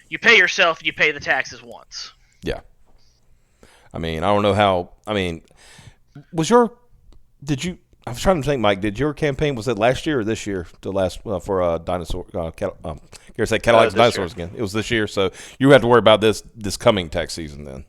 you pay yourself and you pay the taxes once. Yeah. I mean, I don't know how. I mean, I was trying to think, Mike. Did your campaign, was it last year or this year? The last for dinosaur. Cadillacs and dinosaurs year. again. It was this year, so you have to worry about this coming tax season then.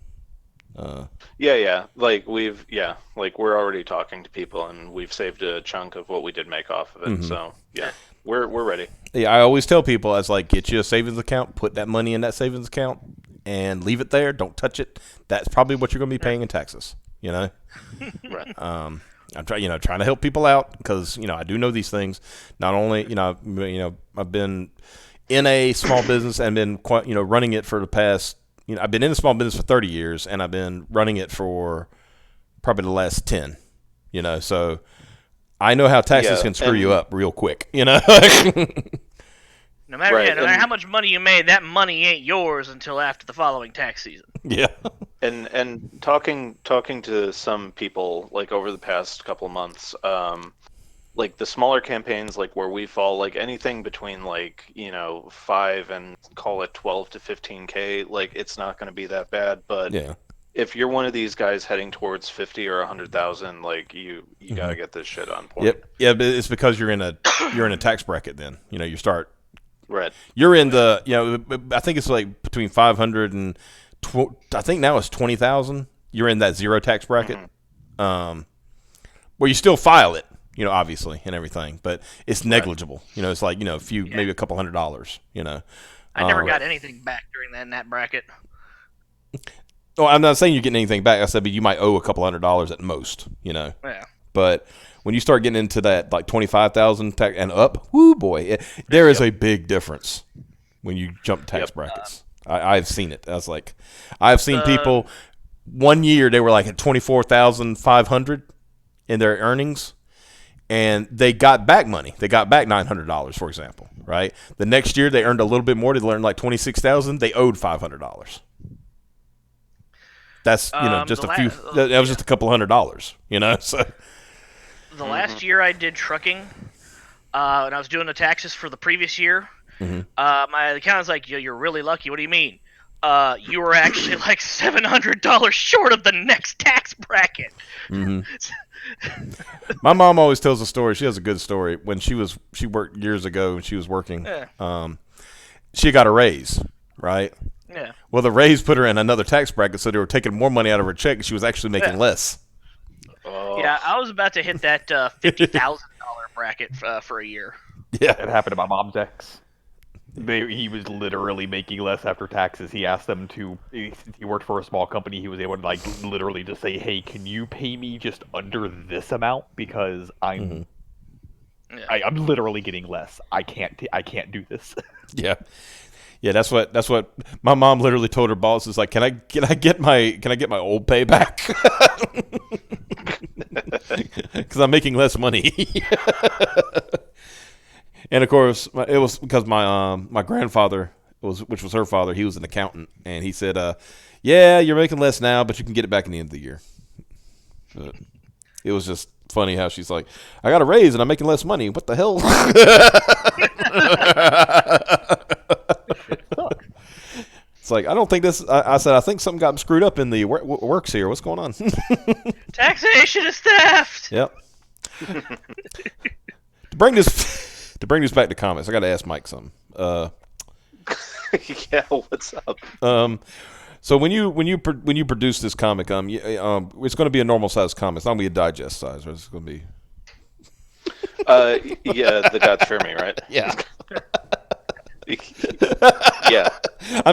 Yeah. Like we're already talking to people, and we've saved a chunk of what we did make off of it. Mm-hmm. So yeah, we're ready. Yeah, I always tell people, I was like, get you a savings account, put that money in that savings account, and leave it there. Don't touch it. That's probably what you're going to be paying in taxes. Right. I'm trying to help people out because I do know these things. Not only I've been in a small business and been quite running it for the past I've been in a small business for 30 years and I've been running it for probably the last 10. So I know how taxes can screw you up real quick. No matter, Right, no matter how much money you made, that money ain't yours until after the following tax season. Yeah. And talking to some people like over the past couple of months, like the smaller campaigns, like where we fall, like anything between 5 and call it 12 to 15K, like it's not going to be that bad. But Yeah. if you're one of these guys heading towards 50 or 100,000, like you got to get this shit on point. Yep. Yeah, but it's because you're in a tax bracket then. You start. Right. You're in the I think it's like between 500 and I think now it's 20,000. You're in that zero tax bracket. Mm-hmm. Where you still file it, obviously and everything, but it's negligible. It's like maybe a couple $100. I never got anything back during that bracket. Oh, I'm not saying you're getting anything back. I said, but you might owe a couple $100 at most. Yeah. But when you start getting into that like 25,000 and up, whoo boy, there is a big difference when you jump tax brackets. I've seen it. I was like, I've seen people. One year they were like at 24,500 in their earnings, and they got back money. They got back $900, for example. Right. The next year they earned a little bit more. They earned like 26,000. They owed $500. That's just a few. That was just a couple $100. So. The last year I did trucking, and I was doing the taxes for the previous year. Mm-hmm. My accountant's like, "You're really lucky." What do you mean? You were actually like $700 short of the next tax bracket. Mm-hmm. My mom always tells a story. She has a good story. When she worked years ago, and she was working. She got a raise, right? Yeah. Well, the raise put her in another tax bracket, so they were taking more money out of her check, and she was actually making less. Oh. Yeah, I was about to hit that $50,000 bracket for a year. Yeah, It happened to my mom's ex. He was literally making less after taxes. He asked them to. He worked for a small company. He was able to literally just say, "Hey, can you pay me just under this amount because I'm literally getting less. I can't do this." Yeah. Yeah, that's what my mom literally told her boss is like, can I get my old pay back? Because I'm making less money. And of course, it was because my grandfather which was her father. He was an accountant, and he said, "Yeah, you're making less now, but you can get it back in the end of the year." But it was just funny how she's like, "I got a raise and I'm making less money. What the hell?" It's like, I don't think this. I said, I think something got screwed up in the works here. What's going on? Taxation is theft. Yep. To bring this back to comments, I got to ask Mike something. Yeah, what's up? So when you produce this comic, it's going to be a normal size comic. It's not going to be a digest size. It's going to be. Yeah, the gods fear me, right? Yeah. Yeah. I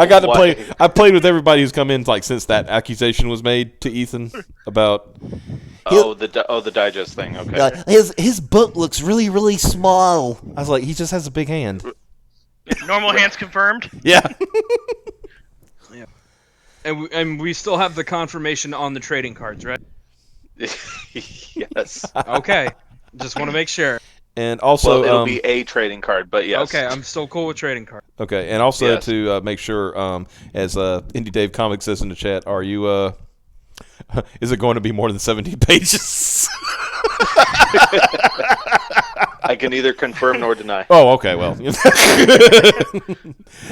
got to Why? play. I played with everybody who's come in like since that accusation was made to Ethan about. The digest thing. Okay. Like, his book looks really, really small. I was like, he just has a big hand. Normal hands confirmed. Yeah. And we still have the confirmation on the trading cards, right? Yes. Okay. Just want to make sure. And also, Well, it'll be a trading card, but yes. Okay, I'm still cool with trading cards. okay, and also Yes. to make sure, as Indie Dave Comics says in the chat, are you? Is it going to be more than 17 pages? I can neither confirm nor deny. Oh, okay. Well,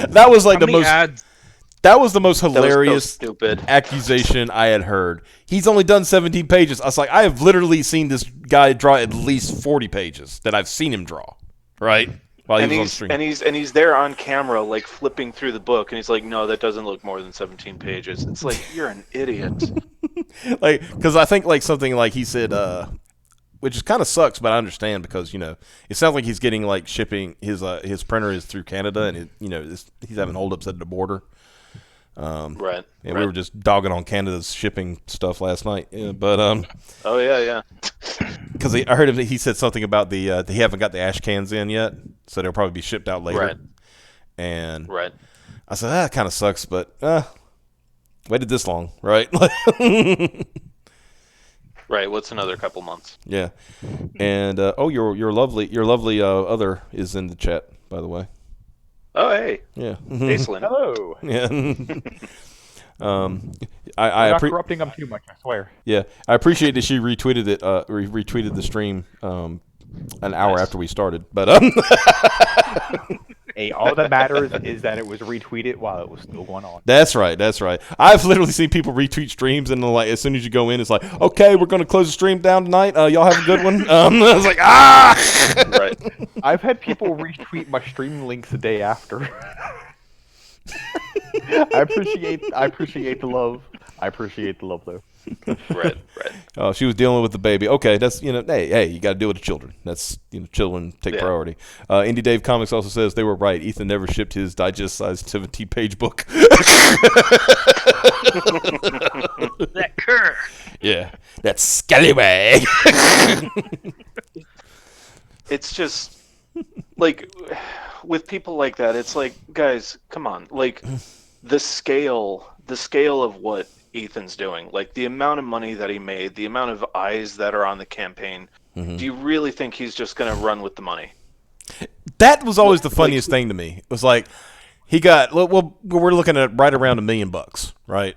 that was like How the many most. ads? That was the most That was so hilarious stupid. accusation I had heard. He's only done 17 pages. I was like, I have literally seen this guy draw at least 40 pages that I've seen him draw, right? While he was on stream. And he's there on camera, like flipping through the book, and he's like, "No, that doesn't look more than 17 pages." It's like, you're an idiot. Like, because I think like something like he said, which kind of sucks, but I understand because it sounds like he's getting like shipping. His printer is through Canada, and he's having holdups at the border. Right. And right. we were just dogging on Canada's shipping stuff last night. Yeah, but Oh yeah. because I heard him, he said something about he haven't got the ash cans in yet, so they'll probably be shipped out later. Right. And Right. I said that kind of sucks, but waited this long, right? Right. What's another couple months? Yeah. And your lovely other is in the chat, by the way. Oh hey, Yeah. Aislinn. Hello. Yeah. I'm I not corrupting them too much, I swear. Yeah, I appreciate that she retweeted it. Retweeted the stream an hour after we started. But Hey, all that matters is that it was retweeted while it was still going on. That's right. I've literally seen people retweet streams, and then, like as soon as you go in, it's like, okay, we're gonna close the stream down tonight. Y'all have a good one. I was like, Right. I've had people retweet my stream links the day after. I appreciate the love. I appreciate the love, though. Right. Oh, she was dealing with the baby. Okay, that's hey, you got to deal with the children. That's children take Yeah. priority. Indie Dave Comics also says they were right. Ethan never shipped his digest-sized 17-page book. That cur. Yeah, that scallywag. It's just like with people like that. It's like, guys, come on. Like the scale of what Ethan's doing, like the amount of money that he made, the amount of eyes that are on the campaign. Mm-hmm. Do you really think he's just going to run with the money? That was always the funniest thing to me. It was like he got we're looking at right around $1 million, right?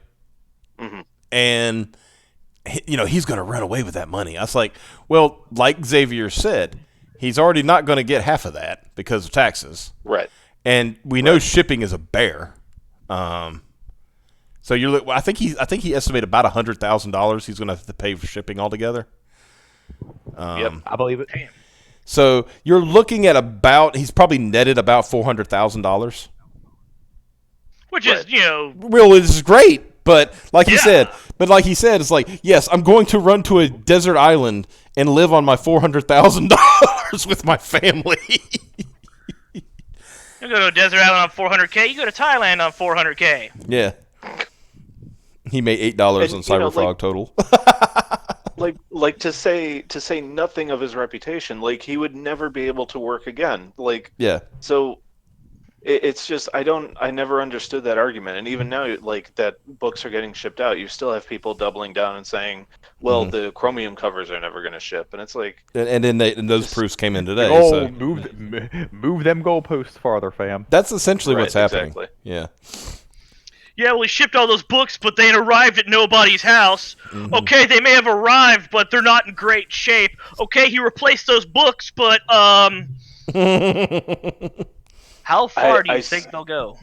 Mm-hmm. And he's going to run away with that money. I was like, well, like Xavier said, he's already not going to get half of that because of taxes, Right. and we know shipping is a bear. So I think he estimated about $100,000 he's going to have to pay for shipping altogether. Yep. I believe it. Damn. So you're looking at he's probably netted about $400,000. Which Right. is, Well, this is great, but like he Yeah. said, it's like, yes, I'm going to run to a desert island and live on my $400,000 with my family. you go to a desert island on 400K, you go to Thailand on 400K. Yeah. He made $8 And, on Cyberfrog total. Like to say nothing of his reputation, like he would never be able to work again. Like, Yeah. so it's just I never understood that argument. And even now, like that books are getting shipped out, you still have people doubling down and saying, well, the chromium covers are never going to ship. And it's like, And then those proofs came in today. Oh, So move them goalposts farther, fam. that's essentially Right, what's happening. exactly. Yeah. Yeah, well, he shipped all those books, but they had arrived at nobody's house. Okay, they may have arrived, but they're not in great shape. Okay, he replaced those books, but, how far do you think they'll go?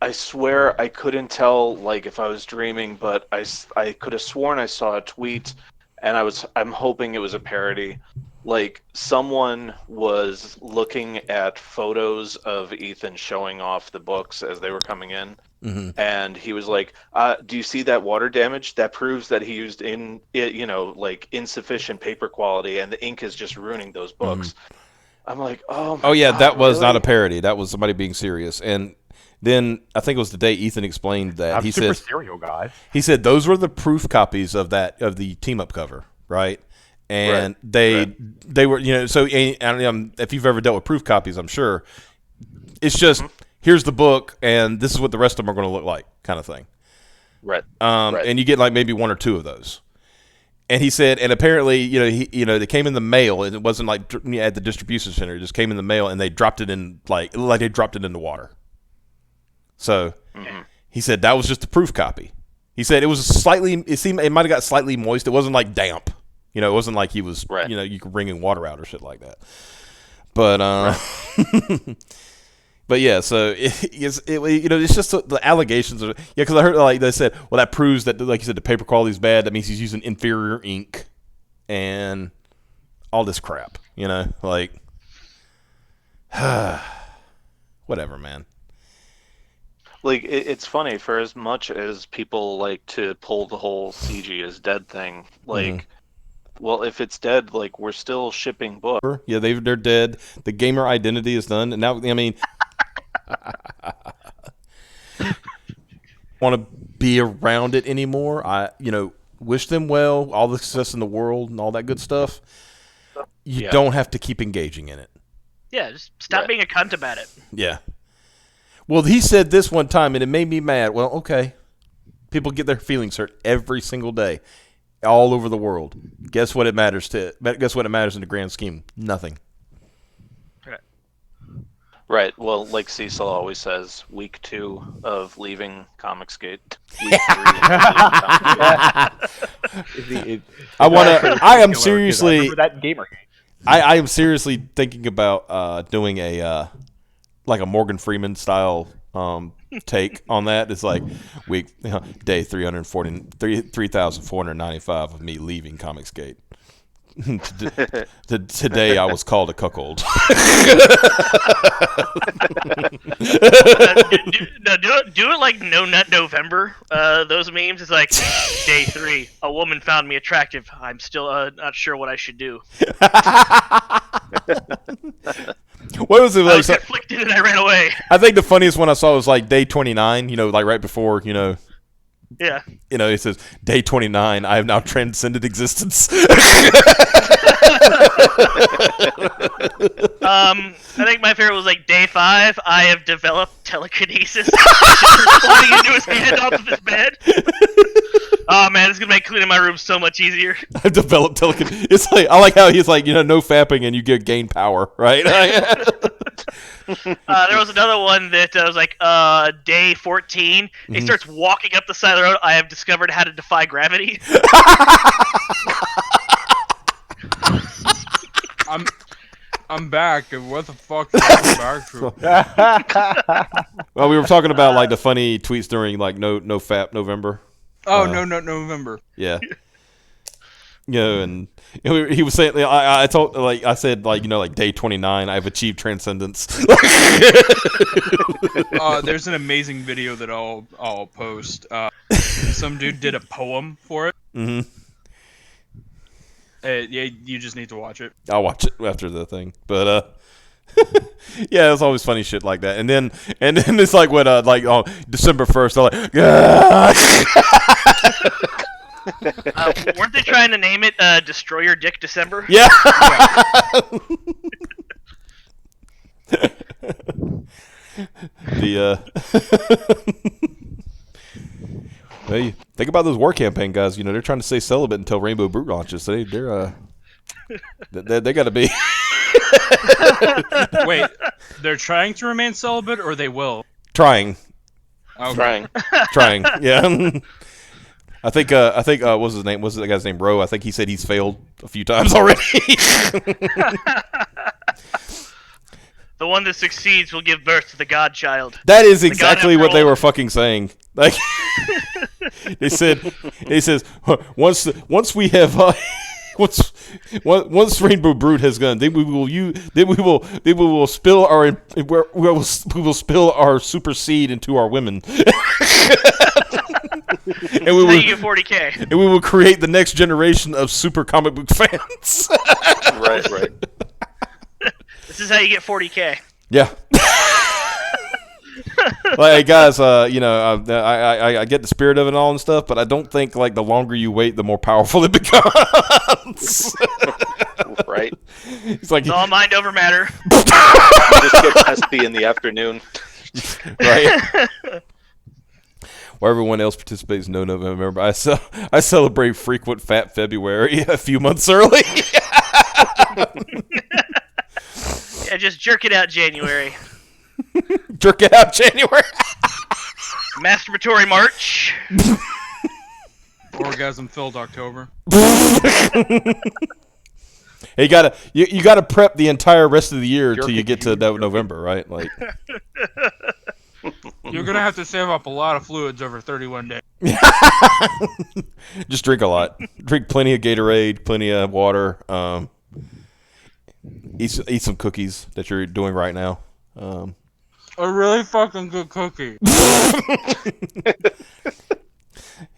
I swear I couldn't tell, like, if I was dreaming, but I could have sworn I saw a tweet, and I'm hoping it was a parody, like someone was looking at photos of Ethan showing off the books as they were coming in, and he was like, "Do you see that water damage? That proves that he used like insufficient paper quality, and the ink is just ruining those books." I'm like, "Oh my Oh yeah, God, that was not a really?" parody. That was somebody being serious. And then I think it was the day Ethan explained that I'm he super said serial, guys. he said those were the proof copies of the team up cover, right? And Right. they were so if you've ever dealt with proof copies, I'm sure it's just here's the book and this is what the rest of them are going to look like, kind of thing. Right. Right. And you get like maybe one or two of those. And he said, and apparently, they came in the mail, and it wasn't like at the distribution center. It just came in the mail, and they dropped it in like they dropped it in the water. So he said that was just a proof copy. He said it was it might have got slightly moist. It wasn't like damp. It wasn't like he was, Right. You could wringing water out or shit like that. But but yeah, so it's just the allegations of because I heard like they said, well, that proves that, like you said, the paper quality is bad. That means he's using inferior ink and all this crap. Like whatever, man. Like it's funny, for as much as people like to pull the whole CG is dead thing, like, well, if it's dead, like we're still shipping books. Yeah, they're dead. The gamer identity is done, and now I mean, want to be around it anymore. I wish them well, all the success in the world, and all that good stuff. You don't have to keep engaging in it. Yeah, just stop being a cunt about it. Yeah. Well, he said this one time, and it made me mad. Well, okay. People get their feelings hurt every single day, all over the world. Guess what it matters to? Guess what it matters in the grand scheme? Nothing. Right. Well, like Cecil always says, week 2 of leaving Comicsgate. Week 3 of leaving Comicsgate. I am seriously. Remember that gamer game. I am seriously thinking about doing a Morgan Freeman style take on that. It's like day 3,495 of me leaving Comicsgate. Today I was called a cuckold. Do it like No Nut November. Those memes. It's like day 3. A woman found me attractive. I'm still not sure what I should do. What was it I like? was conflicted and I ran away. I think the funniest one I saw was like day 29. Like right before Yeah. It says day 29. I have now transcended existence. I think my favorite was like day 5. I have developed telekinesis. Falling into his hand onto his bed. Oh man, it's gonna make cleaning my room so much easier. I've developed telekinesis. It's like I like how he's like no fapping and you gain power, right? There was another one that was like day 14. He starts walking up the side of the road. I have discovered how to defy gravity. I'm back. What the fuck did I come back to? Well, we were talking about like the funny tweets during like no fap November. Oh, no, November. Yeah. And he was saying, I said like day 29, I've achieved transcendence. There's an amazing video that I'll post. Some dude did a poem for it. Mm-hmm. Yeah, you just need to watch it. I'll watch it after the thing, but yeah, it's always funny shit like that. And then it's like when December 1st, they're like, Weren't they trying to name it Destroy Your Dick December? yeah. Hey, think about those war campaign guys. They're trying to stay celibate until Rainbow Brute launches. They got to be. Wait, they're trying to remain celibate, or they will? Trying. Okay. Trying. Yeah. I think what was his name? Was the guy's name Roe? I think he said he's failed a few times already. The one that succeeds will give birth to the godchild. That is exactly what they all. were fucking saying. Like he says once we have once Rainbow Brood has gone, then we will spill our super seed into our women. And So you get 40K. And we will create the next generation of super comic book fans. Right. This is how you get 40K. Yeah. Like, guys, you know, I get the spirit of it and all and stuff, but I don't think like the longer you wait, the more powerful it becomes. Right. It's like It's all mind over matter. You just get pesty in the afternoon. right. Where everyone else participates no November. I celebrate frequent Fat February a few months early. Yeah, just jerk it out January. Jerk it out January. Masturbatory March. Orgasm filled October. Hey, you gotta prep the entire rest of the year until you get to November, right? Like, You're gonna have to save up a lot of fluids over 31 days. just drink a lot. Drink plenty of Gatorade, plenty of water. Eat some cookies that you're doing right now. A really fucking good cookie.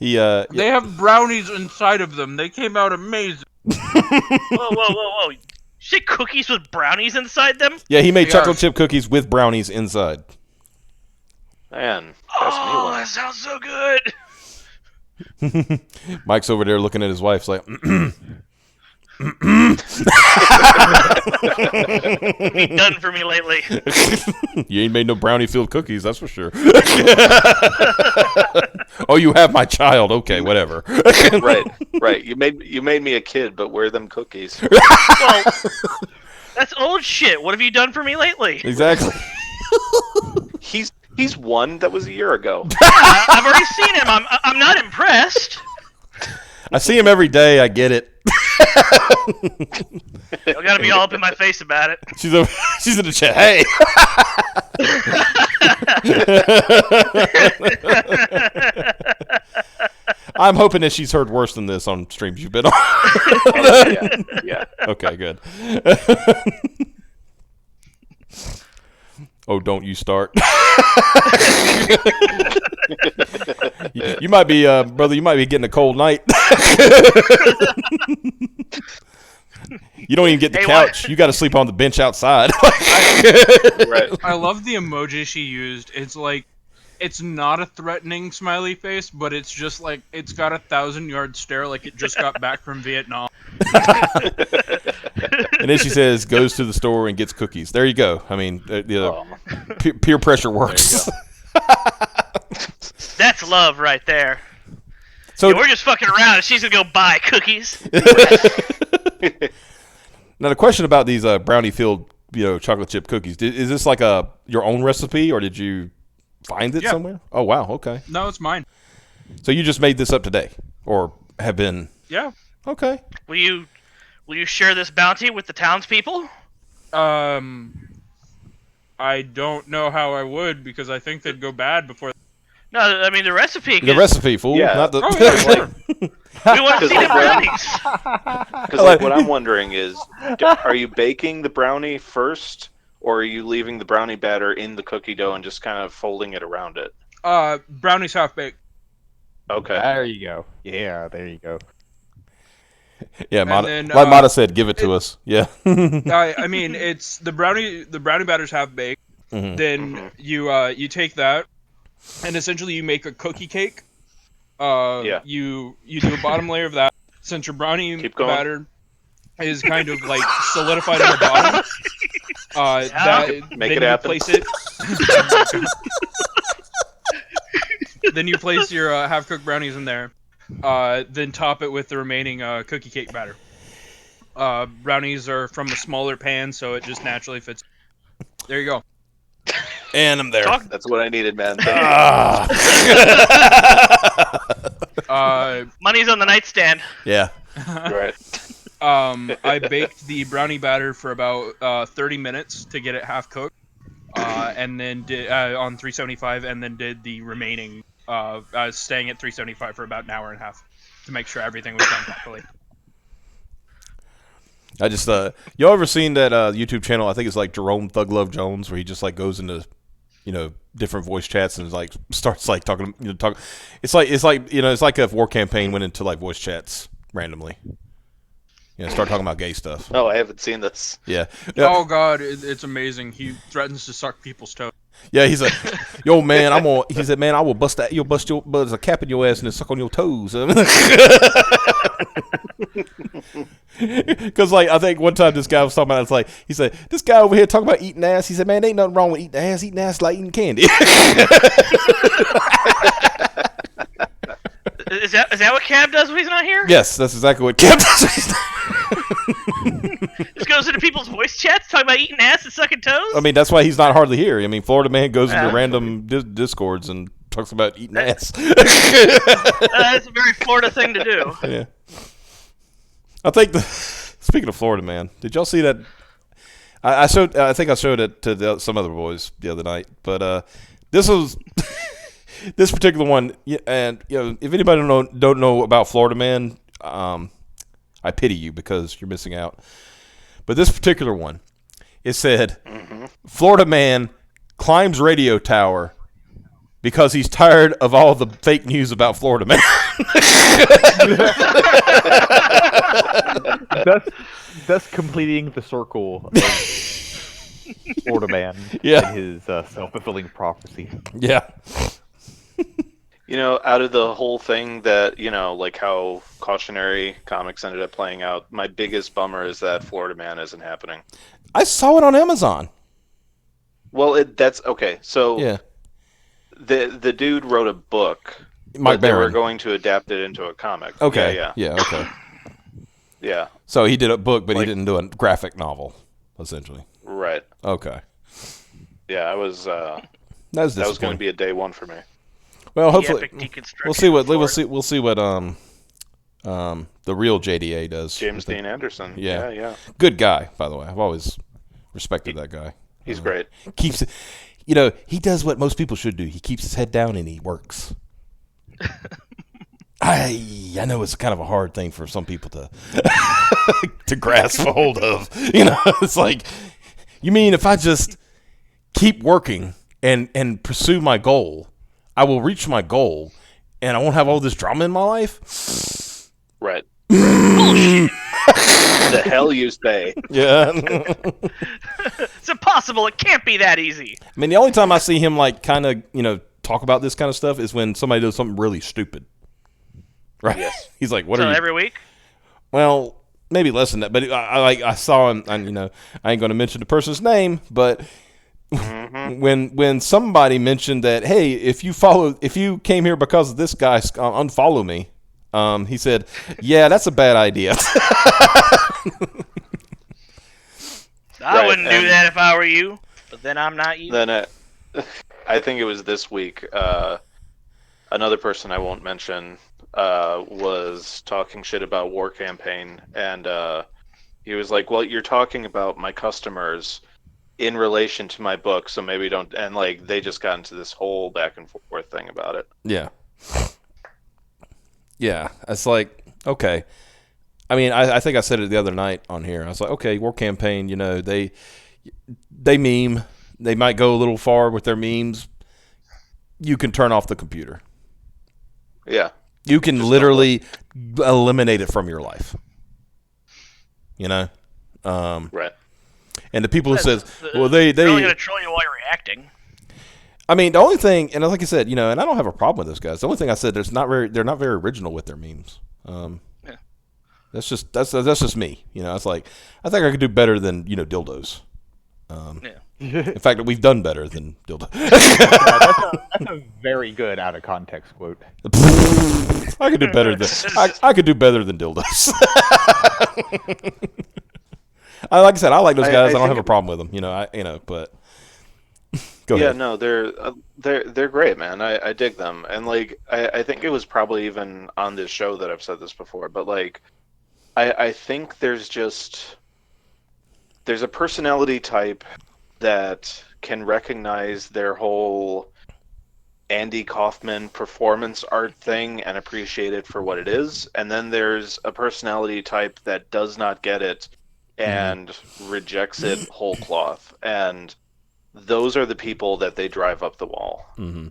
They have brownies inside of them. They came out amazing. Whoa. You say cookies with brownies inside them? Yeah, he made chocolate chip cookies with brownies inside. Man, that's me Oh, one. that sounds so good. Mike's over there looking at his wife, like, What have you done for me lately? you ain't made no brownie-filled cookies, that's for sure. Oh, you have my child. Okay, whatever. Right. You made me a kid, but where are them cookies? Well, that's old shit. What have you done for me lately? Exactly. He's one that was a year ago. Yeah, I've already seen him. I'm not impressed. I see him every day. I get it. You gotta be all up in my face about it. She's in the chat. Hey. I'm hoping that she's heard worse than this on streams you've been on. Yeah. Okay, good. Oh, don't you start. You might be, brother, you might be getting a cold night. You don't even get the couch. You got to sleep on the bench outside. Right. I love the emoji she used. It's like, it's not a threatening smiley face, but it's just like, it's got a 1,000-yard stare like it just got back from Vietnam. And then she says, goes to the store and gets cookies. There you go. I mean, peer pressure works. That's love right there. So Yeah, we're just fucking around, and she's gonna go buy cookies. Now the question about these brownie-filled, chocolate chip cookies, is this like your own recipe, or did you find it somewhere? Oh wow, okay. No, it's mine. So you just made this up today, or have been? Yeah. Okay. Will you share this bounty with the townspeople? I don't know how I would, because I think they'd go bad before. No, I mean the recipe. The recipe, fool. Yeah. Not the. Oh, yeah, sure. We want to see the brownies. Because what I'm wondering is, are you baking the brownie first, or are you leaving the brownie batter in the cookie dough and just kind of folding it around it? Brownies half baked. Okay. There you go. Yeah, there you go. Yeah, then, like Mata said, give it to us. Yeah. I mean, it's the brownie batter's half baked. Mhm. Then you take that, and essentially you make a cookie cake. Yeah. You do a bottom layer of that. Since your brownie Keep going. batter is kind of like solidified on the bottom, Make then it happen. You place it. Then you place your half-cooked brownies in there. Then top it with the remaining cookie cake batter. Brownies are from a smaller pan, so it just naturally fits. There you go. And I'm there. That's what I needed, man. Money's on the nightstand. Yeah. Right. I baked the brownie batter for about 30 minutes to get it half cooked, and then did on 375, and then did the remaining. Staying at 375 for about an hour and a half to make sure everything was done properly. I just y'all ever seen that YouTube channel? I think it's like Jerome Thug Love Jones, where he just like goes into different voice chats and like starts like talking. Talk. It's like it's like a war campaign went into like voice chats randomly. Start talking about gay stuff. No, I haven't seen this. Yeah. Oh god, it's amazing. He threatens to suck people's toes. Yeah, he's like, yo, man, he said, man, I will bust that. You'll bust a cap in your ass and then suck on your toes. Because, like, I think one time this guy was talking about, he said, this guy over here talking about eating ass. He said, man, ain't nothing wrong with eating ass. Eating ass is like eating candy. Is that what Cab does when he's not here? Yes, that's exactly what Cab does. Just goes into people's voice chats talking about eating ass and sucking toes? I mean, that's why he's not hardly here. I mean, Florida Man goes into random discords and talks about eating ass. That's a very Florida thing to do. Yeah. I think speaking of Florida Man, did y'all see that? I think I showed it to some other boys the other night, but this was this particular one, and if anybody don't know about Florida Man, I pity you because you're missing out. But this particular one, it said, Florida Man climbs radio tower because he's tired of all the fake news about Florida Man. Thus completing the circle of Florida Man and his self-fulfilling prophecy. Yeah. Out of the whole thing that, like how Cautionary Comics ended up playing out, my biggest bummer is that Florida Man isn't happening. I saw it on Amazon. Well, that's okay. So yeah, the dude wrote a book, Mike but they were Barron. going to adapt it into a comic. Okay. Yeah. Okay. Yeah. So he did a book, but he didn't do a graphic novel, essentially. Right. Okay. Yeah, I was. That was going to be a day one for me. Well, hopefully Epic deconstruction we'll see what of we'll see what the real JDA does. James Dean Anderson. Yeah. Good guy, by the way. I've always respected that guy. He's great. Keeps he does what most people should do. He keeps his head down and he works. I know it's kind of a hard thing for some people to to grasp a hold of. It's like, you mean if I just keep working and pursue my goal, I will reach my goal, and I won't have all this drama in my life? Right. The hell you say? Yeah. It's impossible. It can't be that easy. I mean, the only time I see him kind of talk about this kind of stuff is when somebody does something really stupid. Right? Yes. He's like, "What So are you?" every week? Well, maybe less than that. But I saw him, and I ain't going to mention the person's name, but when somebody mentioned that, hey, if you came here because of this guy, unfollow me. He said, "Yeah, that's a bad idea." I wouldn't do that if I were you, but then I'm not you. Then I think it was this week. Another person I won't mention was talking shit about War Campaign, and he was like, "Well, you're talking about my customers in relation to my book, so maybe don't." And they just got into this whole back and forth thing about it. Yeah. Yeah, it's like, okay. I mean, I think I said it the other night on here. I was like, okay, War Campaign, they meme. They might go a little far with their memes. You can turn off the computer. Yeah. You can literally eliminate it from your life. Right. And the people who says, well, they're only going to troll you while you're reacting. I mean, the only thing, and like I said, and I don't have a problem with those guys. The only thing I said, they're not very original with their memes. Yeah. That's just me. It's like, I think I could do better than dildos. In fact, we've done better than dildos. That's a very good out of context quote. I could do better than I could do better than dildos. Like I said, I like those guys. I don't have a problem with them. But go ahead. Yeah, no, they're great, man. I dig them, and I think it was probably even on this show that I've said this before, but I think there's a personality type that can recognize their whole Andy Kaufman performance art thing and appreciate it for what it is, and then there's a personality type that does not get it and rejects it whole cloth. And those are the people that they drive up the wall. Mm-hmm.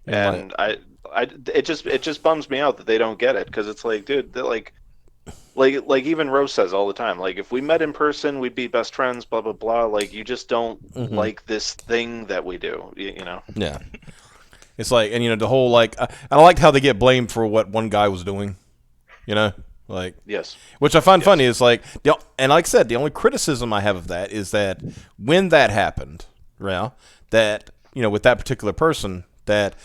And it just bums me out that they don't get it, because it's like, dude, they're like even Rose says all the time, like, if we met in person, we'd be best friends, blah blah blah. Like, you just don't like this thing that we do, you know? Yeah. It's like, and the whole, like, I liked how they get blamed for what one guy was doing, like, Yes. which I find funny is like, and like I said, the only criticism I have of that is that when that happened, that, with that particular person, that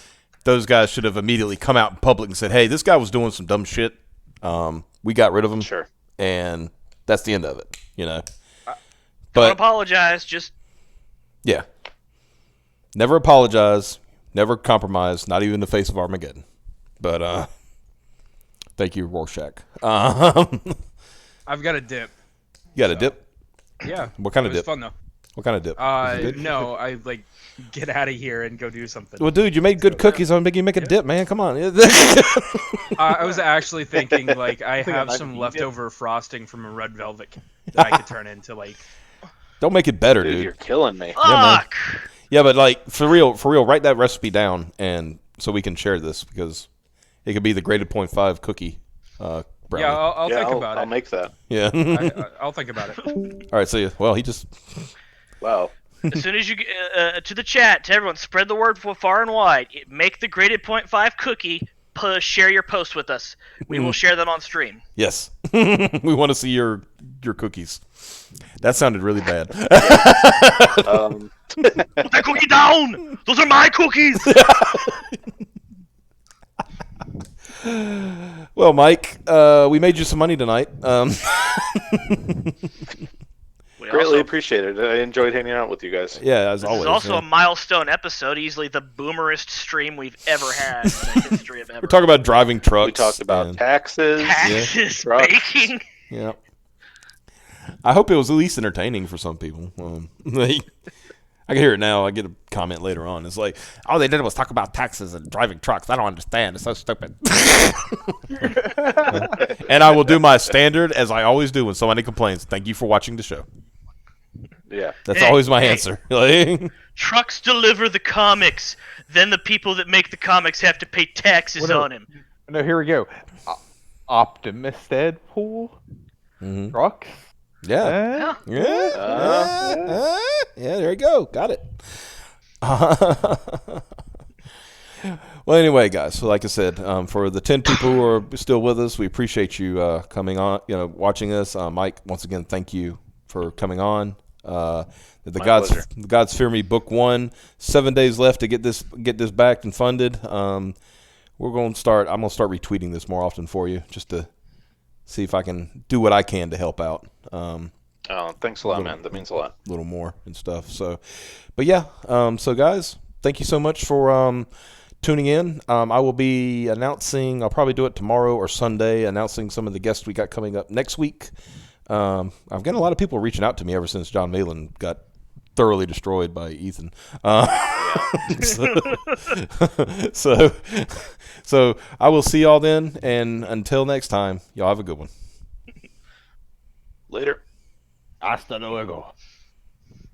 those guys should have immediately come out in public and said, hey, this guy was doing some dumb shit. We got rid of him. Sure. And that's the end of it, Don't But, apologize. Just yeah. Never apologize. Never compromise. Not even in the face of Armageddon. But, thank you, Rorschach. I've got a dip. You got a dip? Yeah. What kind It of was dip? fun though. What kind of dip? Is it good? No, I like get out of here and go do something. Well, dude, you made good cookies. I'm making you make a dip, man. Come on. I was actually thinking like I think I have might some eat it. leftover frosting from a red velvet that I could turn into like. Don't make it better, Dude, dude. you're killing me. fuck. Yeah, but like for real, write that recipe down, and so we can share this, because it could be the graded 0.5 cookie brownie. Yeah, I'll think about I'll it. make that. Yeah. I'll think about it. All right. So well, he just. Wow. As soon as you to the chat, to everyone, spread the word far and wide. Make the graded 0.5 cookie. Share your post with us. We will share them on stream. Yes. We want to see your cookies. That sounded really bad. Put that cookie down. Those are my cookies. Well, Mike, we made you some money tonight. We Greatly also- appreciated it. I enjoyed hanging out with you guys. Yeah, as This always. is also yeah. a milestone episode, easily the boomerest stream we've ever had in the history of ever. We're talking about driving trucks. We talked about and- taxes. taxes, Trucks. baking. Yeah. I hope it was at least entertaining for some people. I can hear it now. I get a comment later on. It's like, all they did was talk about taxes and driving trucks. I don't understand. It's so stupid. And I will do my standard, as I always do when somebody complains. Thank you for watching the show. Yeah. That's Hey, always my hey. answer. Like, Trucks deliver the comics. Then the people that make the comics have to pay taxes Whatever. on him. No, here we go. Optimus Deadpool. Mhm. Trucks. yeah. Yeah. Yeah, there you go. Got it. Well, anyway, guys, so like I said, for the 10 people who are still with us, we appreciate you coming on, watching us. Mike, once again, thank you for coming on. The pleasure. Gods Fear Me Book 1, 7 days left to get this backed and funded. I'm going to start retweeting this more often for you, just to see if I can do what I can to help out. Oh, thanks a lot, man. That means a lot. Little more and stuff. So, but yeah. So guys, thank you so much for tuning in. I will be announcing. I'll probably do it tomorrow or Sunday. Announcing some of the guests we got coming up next week. I've gotten a lot of people reaching out to me ever since John Malin got thoroughly destroyed by Ethan. So I will see y'all then, and until next time, y'all have a good one. Later. Hasta luego.